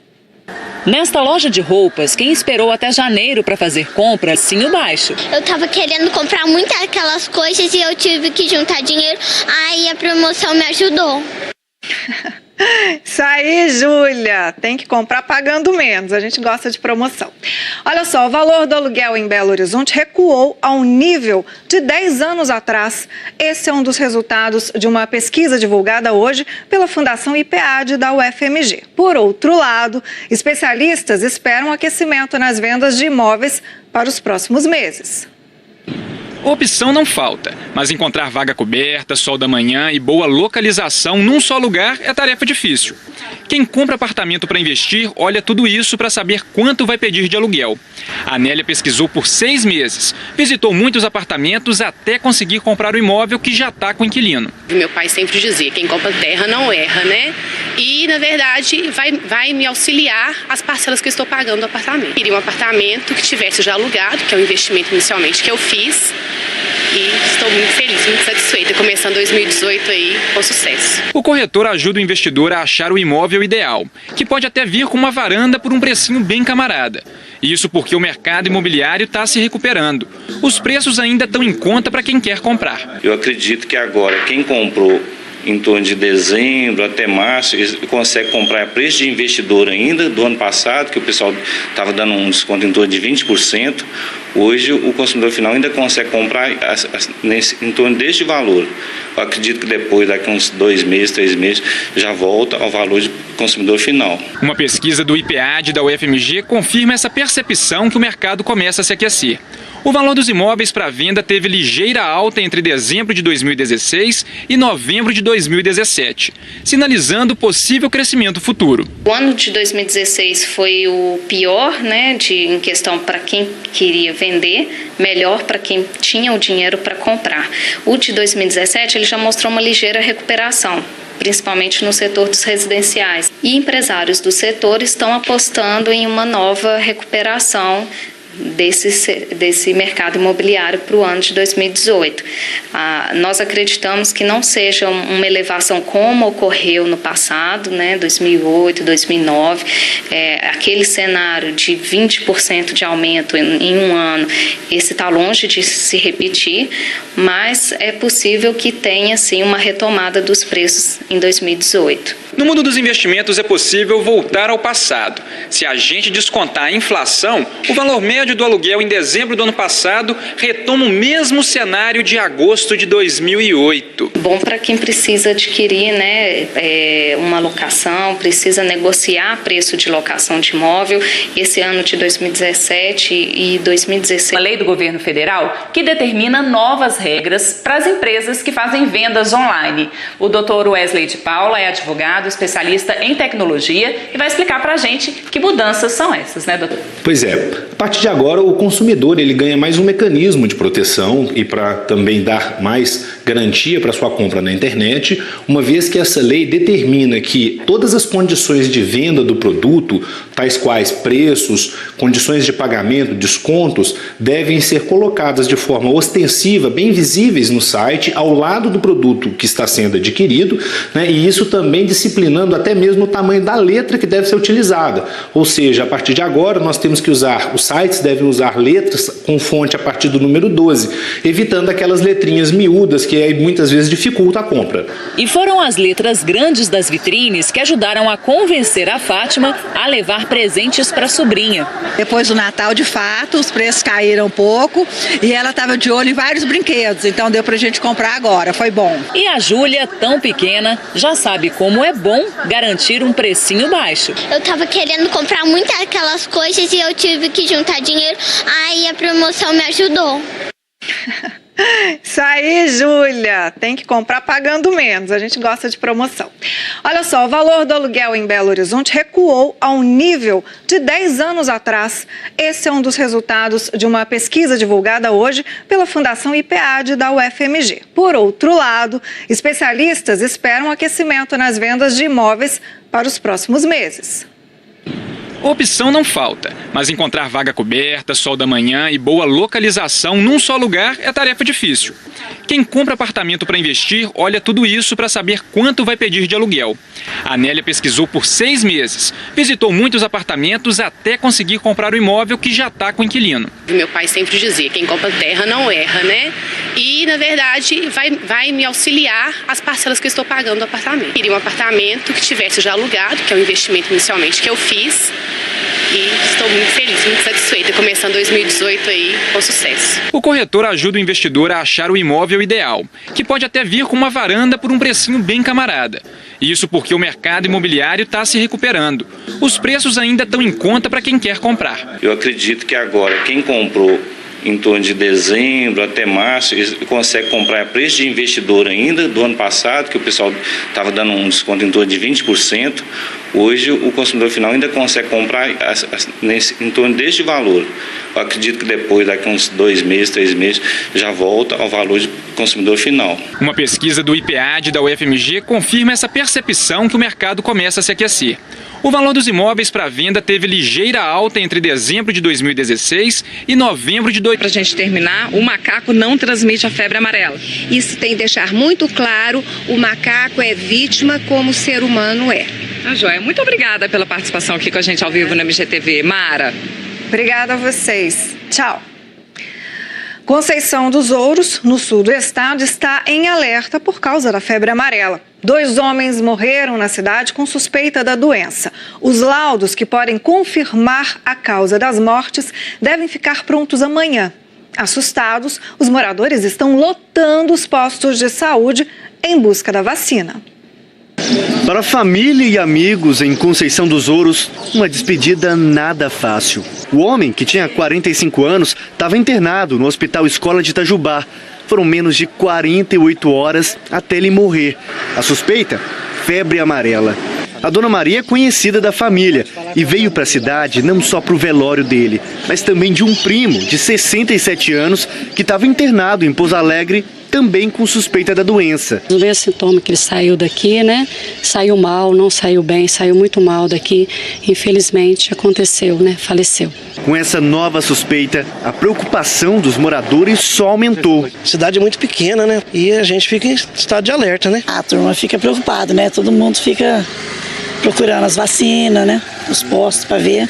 Nesta loja de roupas, quem esperou até janeiro para fazer compras, sim o baixo. Eu tava querendo comprar muitas aquelas coisas e eu tive que juntar dinheiro, aí a promoção me ajudou. Isso aí, Júlia, tem que comprar pagando menos, a gente gosta de promoção. Olha só, o valor do aluguel em Belo Horizonte recuou a um nível de 10 anos atrás. Esse é um dos resultados de uma pesquisa divulgada hoje pela Fundação IPAD da UFMG. Por outro lado, especialistas esperam aquecimento nas vendas de imóveis para os próximos meses. Opção não falta, mas encontrar vaga coberta, sol da manhã e boa localização num só lugar é tarefa difícil. Quem compra apartamento para investir olha tudo isso para saber quanto vai pedir de aluguel. A Nélia pesquisou por 6 meses, visitou muitos apartamentos até conseguir comprar o imóvel que já está com o inquilino. Meu pai sempre dizia, quem compra terra não erra, né? E, na verdade, vai me auxiliar as parcelas que eu estou pagando do apartamento. Queria um apartamento que tivesse já alugado, que é um investimento inicialmente que eu fiz. E estou muito feliz, muito satisfeita, começando 2018 aí com sucesso. O corretor ajuda o investidor a achar o imóvel ideal, que pode até vir com uma varanda por um precinho bem camarada. Isso porque o mercado imobiliário está se recuperando. Os preços ainda estão em conta para quem quer comprar. Eu acredito que agora quem comprou em torno de dezembro até março, consegue comprar a preço de investidor ainda do ano passado, que o pessoal estava dando um desconto em torno de 20%. Hoje o consumidor final ainda consegue comprar em torno deste valor. Eu acredito que depois, daqui a uns 2 meses, 3 meses, já volta ao valor de consumidor final. Uma pesquisa do IPAD da UFMG confirma essa percepção que o mercado começa a se aquecer. O valor dos imóveis para venda teve ligeira alta entre dezembro de 2016 e novembro de 2017, sinalizando possível crescimento futuro. O ano de 2016 foi o pior, né, em questão para quem queria vender, melhor para quem tinha o dinheiro para comprar. O de 2017 ele já mostrou uma ligeira recuperação, principalmente no setor dos residenciais. E empresários do setor estão apostando em uma nova recuperação desse mercado imobiliário para o ano de 2018. Nós acreditamos que não seja uma elevação como ocorreu no passado, né, 2008, 2009, aquele cenário de 20% de aumento em um ano, esse está longe de se repetir, mas é possível que tenha sim uma retomada dos preços em 2018. No mundo dos investimentos é possível voltar ao passado. Se a gente descontar a inflação, o valor médio do aluguel em dezembro do ano passado retoma o mesmo cenário de agosto de 2008. Bom para quem precisa adquirir, né, uma locação, precisa negociar preço de locação de imóvel. Esse ano de 2017 e 2016. A lei do governo federal que determina novas regras para as empresas que fazem vendas online. O doutor Wesley de Paula é advogado, especialista em tecnologia e vai explicar para a gente que mudanças são essas, né, doutor? Pois é, a partir de agora o consumidor ele ganha mais um mecanismo de proteção e para também dar mais garantia para sua compra na internet, uma vez que essa lei determina que todas as condições de venda do produto, tais quais preços, condições de pagamento, descontos, devem ser colocadas de forma ostensiva, bem visíveis no site, ao lado do produto que está sendo adquirido, né, e isso também disciplinando até mesmo o tamanho da letra que deve ser utilizada. Ou seja, a partir de agora nós temos que usar, os sites devem usar letras com fonte a partir do número 12, evitando aquelas letrinhas miúdas que aí muitas vezes dificulta a compra. E foram as letras grandes das vitrines que ajudaram a convencer a Fátima a levar presentes para a sobrinha. Depois do Natal, de fato, os preços caíram um pouco e ela estava de olho em vários brinquedos, então deu pra gente comprar agora, foi bom. E a Júlia, tão pequena, já sabe como é bom garantir um precinho baixo. Eu tava querendo comprar muitas aquelas coisas e eu tive que juntar dinheiro, aí a promoção me ajudou. Isso aí, Júlia. Tem que comprar pagando menos. A gente gosta de promoção. Olha só, o valor do aluguel em Belo Horizonte recuou ao nível de 10 anos atrás. Esse é um dos resultados de uma pesquisa divulgada hoje pela Fundação IPEAD da UFMG. Por outro lado, especialistas esperam um aquecimento nas vendas de imóveis para os próximos meses. Opção não falta, mas encontrar vaga coberta, sol da manhã e boa localização num só lugar é tarefa difícil. Quem compra apartamento para investir olha tudo isso para saber quanto vai pedir de aluguel. A Nélia pesquisou por 6 meses, visitou muitos apartamentos até conseguir comprar o imóvel que já está com o inquilino. Meu pai sempre dizia, quem compra terra não erra, né? E, na verdade, vai me auxiliar as parcelas que eu estou pagando do apartamento. Queria um apartamento que tivesse já alugado, que é um investimento inicialmente que eu fiz. E estou muito feliz, muito satisfeita, começando 2018 aí com sucesso. O corretor ajuda o investidor a achar o imóvel ideal, que pode até vir com uma varanda por um precinho bem camarada. Isso porque o mercado imobiliário está se recuperando. Os preços ainda estão em conta para quem quer comprar. Eu acredito que agora quem comprou em torno de dezembro até março, consegue comprar a preço de investidor ainda do ano passado, que o pessoal estava dando um desconto em torno de 20%. Hoje o consumidor final ainda consegue comprar em torno deste valor. Eu acredito que depois, daqui uns 2 meses, 3 meses, já volta ao valor de consumidor final. Uma pesquisa do IPEAD da UFMG confirma essa percepção que o mercado começa a se aquecer. O valor dos imóveis para venda teve ligeira alta entre dezembro de 2016 e novembro de 2018. Para a gente terminar, o macaco não transmite a febre amarela. Isso tem que deixar muito claro, o macaco é vítima como o ser humano é. Joia, muito obrigada pela participação aqui com a gente ao vivo na MGTV. Mara. Obrigada a vocês. Tchau. Conceição dos Ouros, no sul do estado, está em alerta por causa da febre amarela. 2 homens morreram na cidade com suspeita da doença. Os laudos que podem confirmar a causa das mortes devem ficar prontos amanhã. Assustados, os moradores estão lotando os postos de saúde em busca da vacina. Para família e amigos em Conceição dos Ouros, uma despedida nada fácil. O homem, que tinha 45 anos, estava internado no Hospital Escola de Itajubá. Foram menos de 48 horas até ele morrer. A suspeita? Febre amarela. A dona Maria é conhecida da família e veio para a cidade não só para o velório dele, mas também de um primo de 67 anos que estava internado em Pouso Alegre, também com suspeita da doença. Não veio sintoma que ele saiu daqui, né? Saiu mal, não saiu bem, saiu muito mal daqui. Infelizmente aconteceu, né? Faleceu. Com essa nova suspeita, a preocupação dos moradores só aumentou. Cidade muito pequena, né? E a gente fica em estado de alerta, né? A turma fica preocupada, né? Todo mundo fica procurando as vacinas, né? Os postos para ver,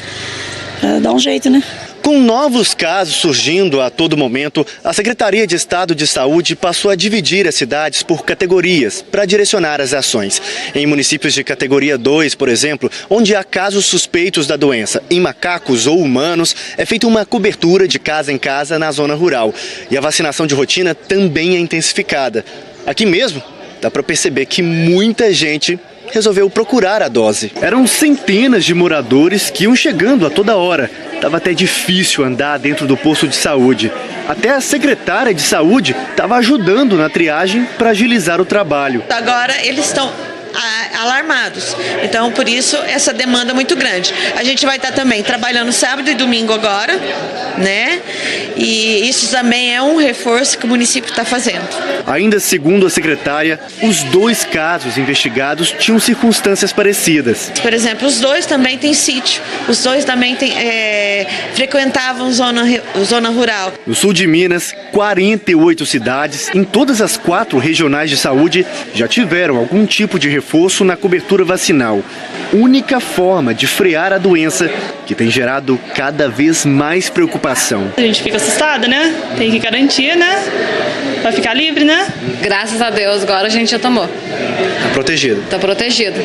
pra dar um jeito, né? Com novos casos surgindo a todo momento, a Secretaria de Estado de Saúde passou a dividir as cidades por categorias para direcionar as ações. Em municípios de categoria 2, por exemplo, onde há casos suspeitos da doença em macacos ou humanos, é feita uma cobertura de casa em casa na zona rural. E a vacinação de rotina também é intensificada. Aqui mesmo, dá para perceber que muita gente resolveu procurar a dose. Eram centenas de moradores que iam chegando a toda hora. Estava até difícil andar dentro do posto de saúde. Até a secretária de saúde estava ajudando na triagem para agilizar o trabalho. Agora eles estão alarmados, então por isso essa demanda muito grande. A gente vai estar também trabalhando sábado e domingo agora, né? E isso também é um reforço que o município está fazendo. Ainda segundo a secretária, os 2 casos investigados tinham circunstâncias parecidas. Por exemplo, os 2 também têm sítio, os 2 também frequentavam zona rural. No sul de Minas, 48 cidades, em todas as 4 regionais de saúde, já tiveram algum tipo de reforço na cobertura vacinal. Única forma de frear a doença que tem gerado cada vez mais preocupação. A gente fica assustada, né? Tem que garantir, né? Vai ficar livre, né? Graças a Deus, agora a gente já tomou. Tá protegido. Tá protegido.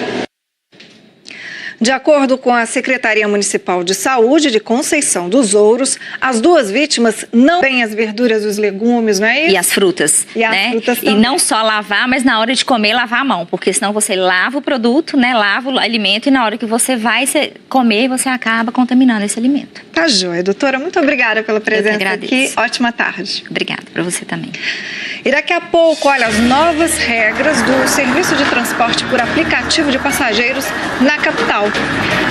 De acordo com a Secretaria Municipal de Saúde de Conceição dos Ouros, as duas vítimas não têm as verduras, os legumes, não é isso? E as frutas, né? E não só lavar, mas na hora de comer, lavar a mão, porque senão você lava o produto, né? Lava o alimento e na hora que você vai comer, você acaba contaminando esse alimento. Tá joia, doutora. Muito obrigada pela presença aqui. Ótima tarde. Obrigada, para você também. E daqui a pouco, olha, as novas regras do serviço de transporte por aplicativo de passageiros na capital.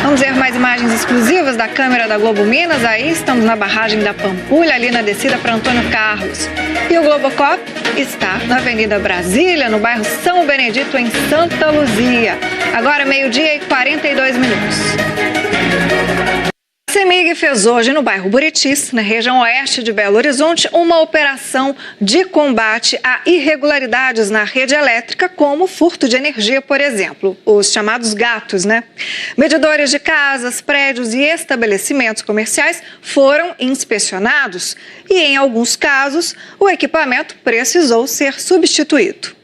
Vamos ver mais imagens exclusivas da câmera da Globo Minas. Aí estamos na barragem da Pampulha, ali na descida para Antônio Carlos. E o Globocop está na Avenida Brasília, no bairro São Benedito, em Santa Luzia. Agora, 12h42. A CEMIG fez hoje no bairro Buritis, na região oeste de Belo Horizonte, uma operação de combate a irregularidades na rede elétrica, como furto de energia, por exemplo, os chamados gatos, né? Medidores de casas, prédios e estabelecimentos comerciais foram inspecionados e, em alguns casos, o equipamento precisou ser substituído.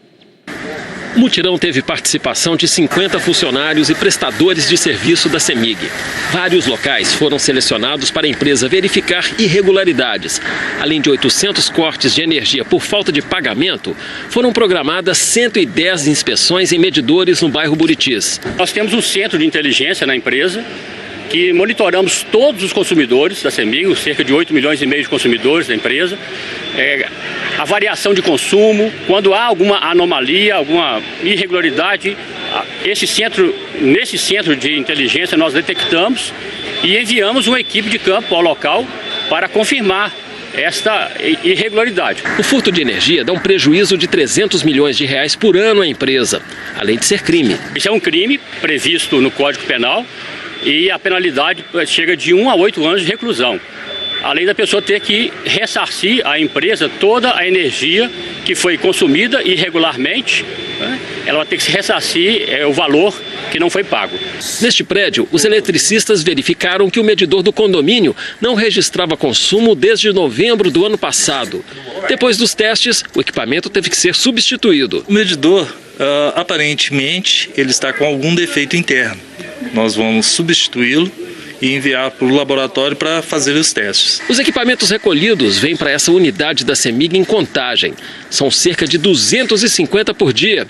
O mutirão teve participação de 50 funcionários e prestadores de serviço da CEMIG. Vários locais foram selecionados para a empresa verificar irregularidades. Além de 800 cortes de energia por falta de pagamento, foram programadas 110 inspeções em medidores no bairro Buritis. Nós temos um centro de inteligência na empresa, que monitoramos todos os consumidores da CEMIG, cerca de 8 milhões e meio de consumidores da empresa, a variação de consumo, quando há alguma anomalia, alguma irregularidade, nesse centro de inteligência nós detectamos e enviamos uma equipe de campo ao local para confirmar esta irregularidade. O furto de energia dá um prejuízo de 300 milhões de reais por ano à empresa, além de ser crime. Isso é um crime previsto no Código Penal e a penalidade chega de 1 a 8 anos de reclusão. Além da pessoa ter que ressarcir à empresa toda a energia que foi consumida irregularmente, né? Ela vai ter que se ressarcir o valor que não foi pago. Neste prédio, os eletricistas verificaram que o medidor do condomínio não registrava consumo desde novembro do ano passado. Depois dos testes, o equipamento teve que ser substituído. O medidor, aparentemente, ele está com algum defeito interno. Nós vamos substituí-lo e enviar para o laboratório para fazer os testes. Os equipamentos recolhidos vêm para essa unidade da CEMIG em Contagem. São cerca de 250 por dia.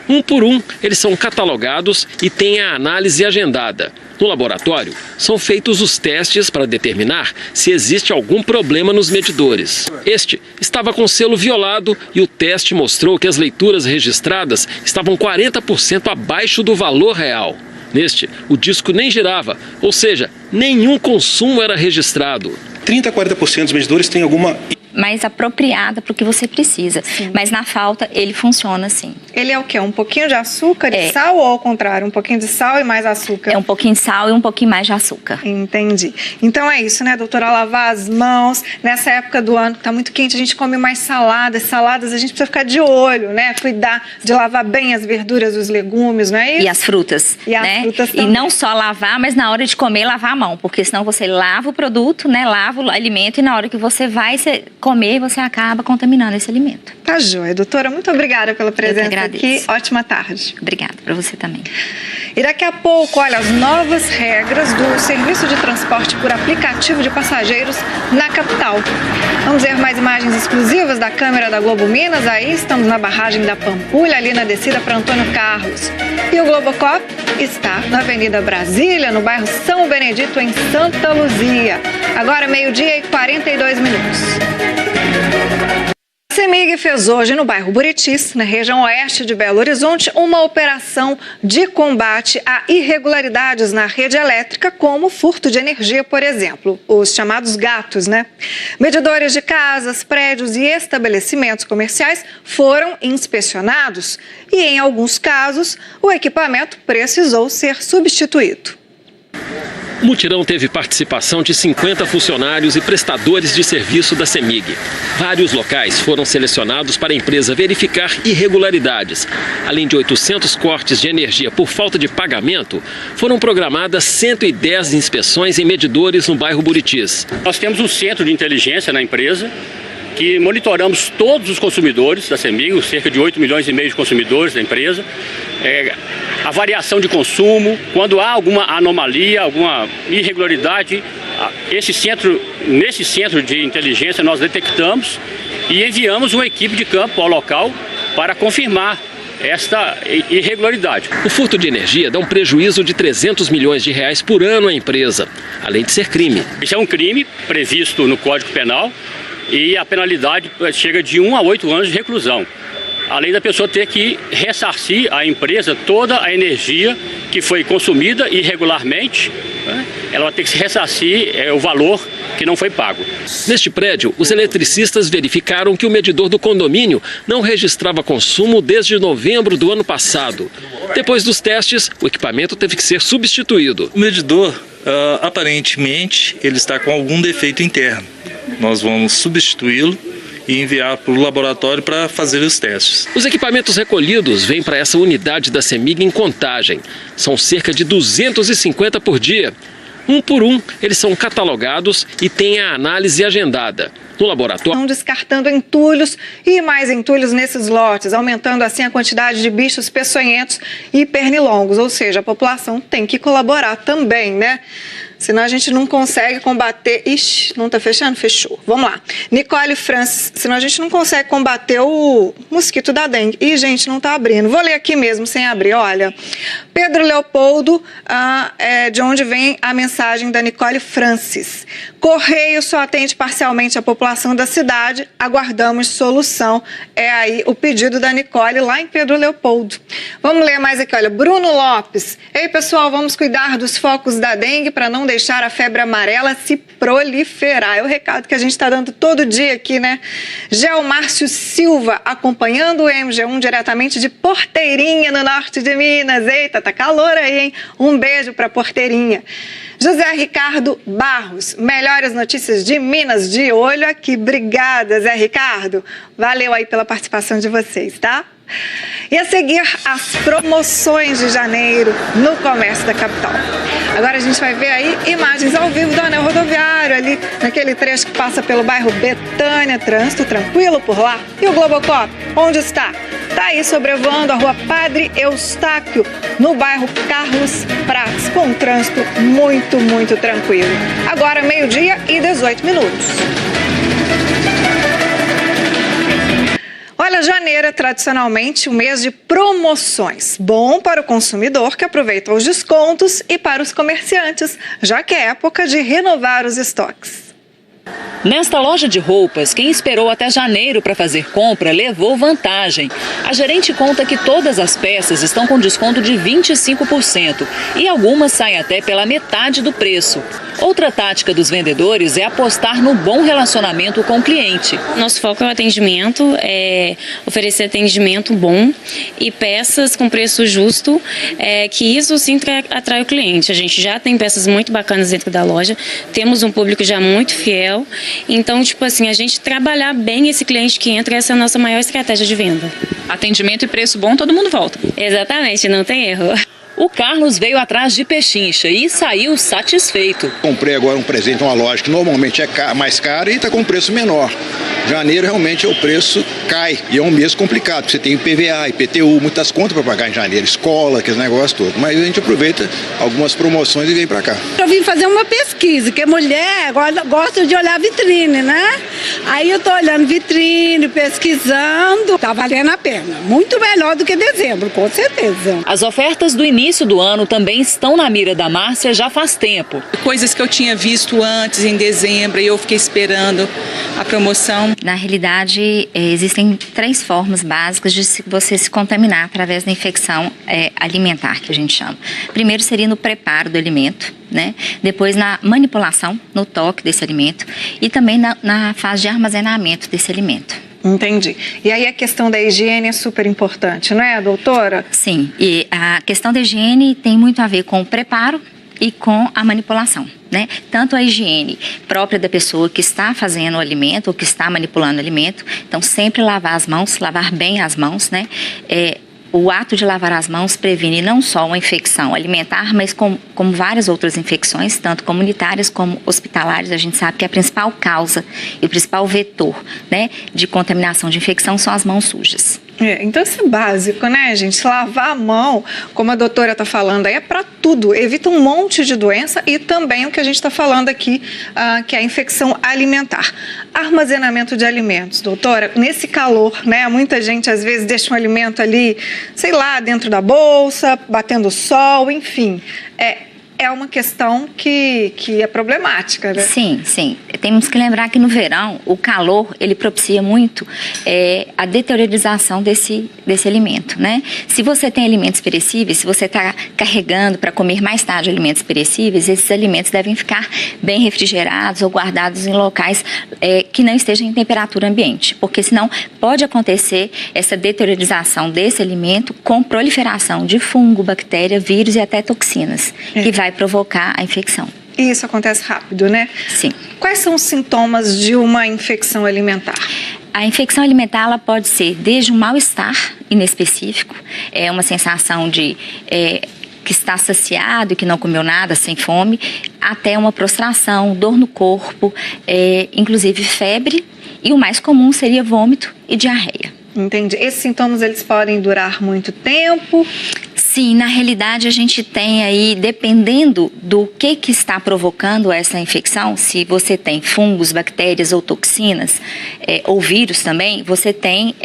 Um por um, eles são catalogados e têm a análise agendada. No laboratório, são feitos os testes para determinar se existe algum problema nos medidores. Este estava com selo violado e o teste mostrou que as leituras registradas estavam 40% abaixo do valor real. Neste, o disco nem girava, ou seja, nenhum consumo era registrado. 30% a 40% dos medidores têm alguma... mais apropriada para o que você precisa. Sim. Mas na falta, ele funciona assim. Ele é o quê? Um pouquinho de açúcar e sal ou ao contrário? Um pouquinho de sal e mais açúcar? É um pouquinho de sal e um pouquinho mais de açúcar. Entendi. Então é isso, né, doutora? Lavar as mãos. Nessa época do ano que está muito quente, a gente come mais saladas. Saladas a gente precisa ficar de olho, né? Cuidar de lavar bem as verduras, os legumes, não é isso? E as frutas. E as frutas também. E não só lavar, mas na hora de comer, lavar a mão. Porque senão você lava o produto, né? Lava o alimento e na hora que você vai comer, você acaba contaminando esse alimento. Tá joia, doutora. Muito obrigada pela presença aqui. Ótima tarde. Obrigada, para você também. E daqui a pouco, olha, as novas regras do serviço de transporte por aplicativo de passageiros na capital. Vamos ver mais imagens exclusivas da câmera da Globo Minas. Aí estamos na barragem da Pampulha, ali na descida para Antônio Carlos. E o Globocop está na Avenida Brasília, no bairro São Benedito, em Santa Luzia. Agora, 12h42. A CEMIG fez hoje no bairro Buritis, na região oeste de Belo Horizonte, uma operação de combate a irregularidades na rede elétrica, como furto de energia, por exemplo, os chamados gatos, né? Medidores de casas, prédios e estabelecimentos comerciais foram inspecionados e, em alguns casos, o equipamento precisou ser substituído. O mutirão teve participação de 50 funcionários e prestadores de serviço da CEMIG. Vários locais foram selecionados para a empresa verificar irregularidades. Além de 800 cortes de energia por falta de pagamento, foram programadas 110 inspeções em medidores no bairro Buritis. Nós temos um centro de inteligência na empresa, que monitoramos todos os consumidores da CEMIG, cerca de 8 milhões e meio de consumidores da empresa, a variação de consumo, quando há alguma anomalia, alguma irregularidade, nesse centro de inteligência nós detectamos e enviamos uma equipe de campo ao local para confirmar esta irregularidade. O furto de energia dá um prejuízo de 300 milhões de reais por ano à empresa, além de ser crime. Isso é um crime previsto no Código Penal e a penalidade chega de 1 a 8 anos de reclusão. Além da pessoa ter que ressarcir à empresa toda a energia que foi consumida irregularmente, né? Ela vai ter que se ressarcir o valor que não foi pago. Neste prédio, os eletricistas verificaram que o medidor do condomínio não registrava consumo desde novembro do ano passado. Depois dos testes, o equipamento teve que ser substituído. O medidor, aparentemente, ele está com algum defeito interno. Nós vamos substituí-lo e enviar para o laboratório para fazer os testes. Os equipamentos recolhidos vêm para essa unidade da CEMIG em Contagem. São cerca de 250 por dia. Um por um, eles são catalogados e têm a análise agendada. No laboratório, estão descartando entulhos e mais entulhos nesses lotes, aumentando assim a quantidade de bichos peçonhentos e pernilongos. Ou seja, a população tem que colaborar também, né? Senão a gente não consegue combater... Ixi, não tá fechando? Fechou. Vamos lá. Nicole Francis, senão a gente não consegue combater o mosquito da dengue. Ih, gente, não tá abrindo. Vou ler aqui mesmo, sem abrir, olha. Pedro Leopoldo, de onde vem a mensagem da Nicole Francis. Correio só atende parcialmente a população da cidade. Aguardamos solução. É aí o pedido da Nicole, lá em Pedro Leopoldo. Vamos ler mais aqui, olha. Bruno Lopes. Ei, pessoal, vamos cuidar dos focos da dengue para não deixar a febre amarela se proliferar. É o recado que a gente está dando todo dia aqui, né? Gelmárcio Silva, acompanhando o MG1 diretamente de Porteirinha, no norte de Minas. Eita, tá calor aí, hein? Um beijo para Porteirinha. José Ricardo Barros, melhores notícias de Minas, de olho aqui. Obrigada, Zé Ricardo. Valeu aí pela participação de vocês, tá? E a seguir, as promoções de janeiro no comércio da capital. Agora a gente vai ver aí imagens ao vivo do anel rodoviário, ali naquele trecho que passa pelo bairro Betânia. Trânsito tranquilo por lá. E o Globocop, onde está? Está aí sobrevoando a rua Padre Eustáquio, no bairro Carlos Prates, com um trânsito muito tranquilo. Agora, 12:18. Olha, janeiro é tradicionalmente um mês de promoções. Bom para o consumidor que aproveita os descontos e para os comerciantes, já que é época de renovar os estoques. Nesta loja de roupas, quem esperou até janeiro para fazer compra levou vantagem. A gerente conta que todas as peças estão com desconto de 25% e algumas saem até pela metade do preço. Outra tática dos vendedores é apostar no bom relacionamento com o cliente. Nosso foco é o atendimento, oferecer atendimento bom e peças com preço justo, que isso sim atrai o cliente. A gente já tem peças muito bacanas dentro da loja, temos um público já muito fiel. Então, a gente trabalhar bem esse cliente que entra, essa é a nossa maior estratégia de venda. Atendimento e preço bom, todo mundo volta. Exatamente, não tem erro. O Carlos veio atrás de pechincha e saiu satisfeito. Comprei agora um presente, uma loja que normalmente é mais cara e está com um preço menor. Janeiro realmente o preço cai e é um mês complicado, porque você tem IPVA, IPTU, muitas contas para pagar em janeiro, escola, aqueles negócios todos. Mas a gente aproveita algumas promoções e vem para cá. Eu vim fazer uma pesquisa, que mulher gosta de olhar vitrine, né? Aí eu tô olhando vitrine, pesquisando, tá valendo a pena. Muito melhor do que dezembro, com certeza. As ofertas do início do ano também estão na mira da Márcia já faz tempo. Coisas que eu tinha visto antes, em dezembro, e eu fiquei esperando a promoção. Na realidade, existem 3 formas básicas de você se contaminar através da infecção alimentar, que a gente chama. Primeiro seria no preparo do alimento, né? Depois na manipulação, no toque desse alimento e também na fase de armazenamento desse alimento. Entendi. E aí a questão da higiene é super importante, não é, doutora? Sim, e a questão da higiene tem muito a ver com o preparo e com a manipulação, né? Tanto a higiene própria da pessoa que está fazendo o alimento ou que está manipulando o alimento, então sempre lavar as mãos, lavar bem as mãos, né? O ato de lavar as mãos previne não só uma infecção alimentar, mas como várias outras infecções, tanto comunitárias como hospitalares. A gente sabe que a principal causa e o principal vetor, né, de contaminação de infecção são as mãos sujas. Então isso é básico, né, gente? Lavar a mão, como a doutora está falando, aí é para tudo. Evita um monte de doença e também o que a gente está falando aqui, que é a infecção alimentar. Armazenamento de alimentos, doutora, nesse calor, né? Muita gente às vezes deixa um alimento ali, sei lá, dentro da bolsa, batendo sol, enfim. É uma questão que é problemática, né? Sim, sim. Temos que lembrar que no verão, o calor, ele propicia muito a deteriorização desse alimento, né? Se você tem alimentos perecíveis, se você está carregando para comer mais tarde alimentos perecíveis, esses alimentos devem ficar bem refrigerados ou guardados em locais que não estejam em temperatura ambiente, porque senão pode acontecer essa deteriorização desse alimento com proliferação de fungo, bactéria, vírus e até toxinas, que vai provocar a infecção. E isso acontece rápido, né? Sim. Quais são os sintomas de uma infecção alimentar? A infecção alimentar ela pode ser desde um mal-estar inespecífico, uma sensação de que está saciado e que não comeu nada, sem fome, até uma prostração, dor no corpo, inclusive febre, e o mais comum seria vômito e diarreia. Entendi. Esses sintomas, eles podem durar muito tempo? Sim, na realidade a gente tem aí, dependendo do que está provocando essa infecção, se você tem fungos, bactérias ou toxinas, ou vírus também, você tem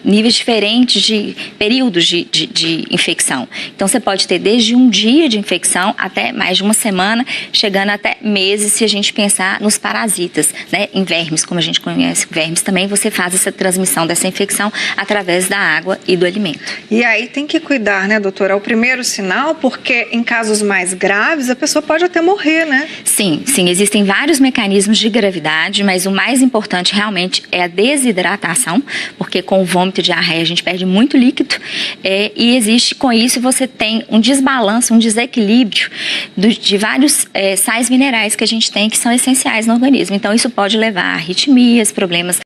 níveis diferentes de períodos de infecção. Então você pode ter desde um dia de infecção até mais de uma semana, chegando até meses, se a gente pensar nos parasitas, né? Em vermes, como a gente conhece vermes também, você faz essa transmissão dessa infecção através da água e do alimento. E aí tem que cuidar, né, doutora? É o primeiro sinal, porque em casos mais graves a pessoa pode até morrer, né? Sim, sim, existem vários mecanismos de gravidade, mas o mais importante realmente é a desidratação, porque com o vômito e diarreia a gente perde muito líquido, e existe com isso você tem um desbalanço, um desequilíbrio de vários sais minerais que a gente tem que são essenciais no organismo. Então isso pode levar a arritmias, problemas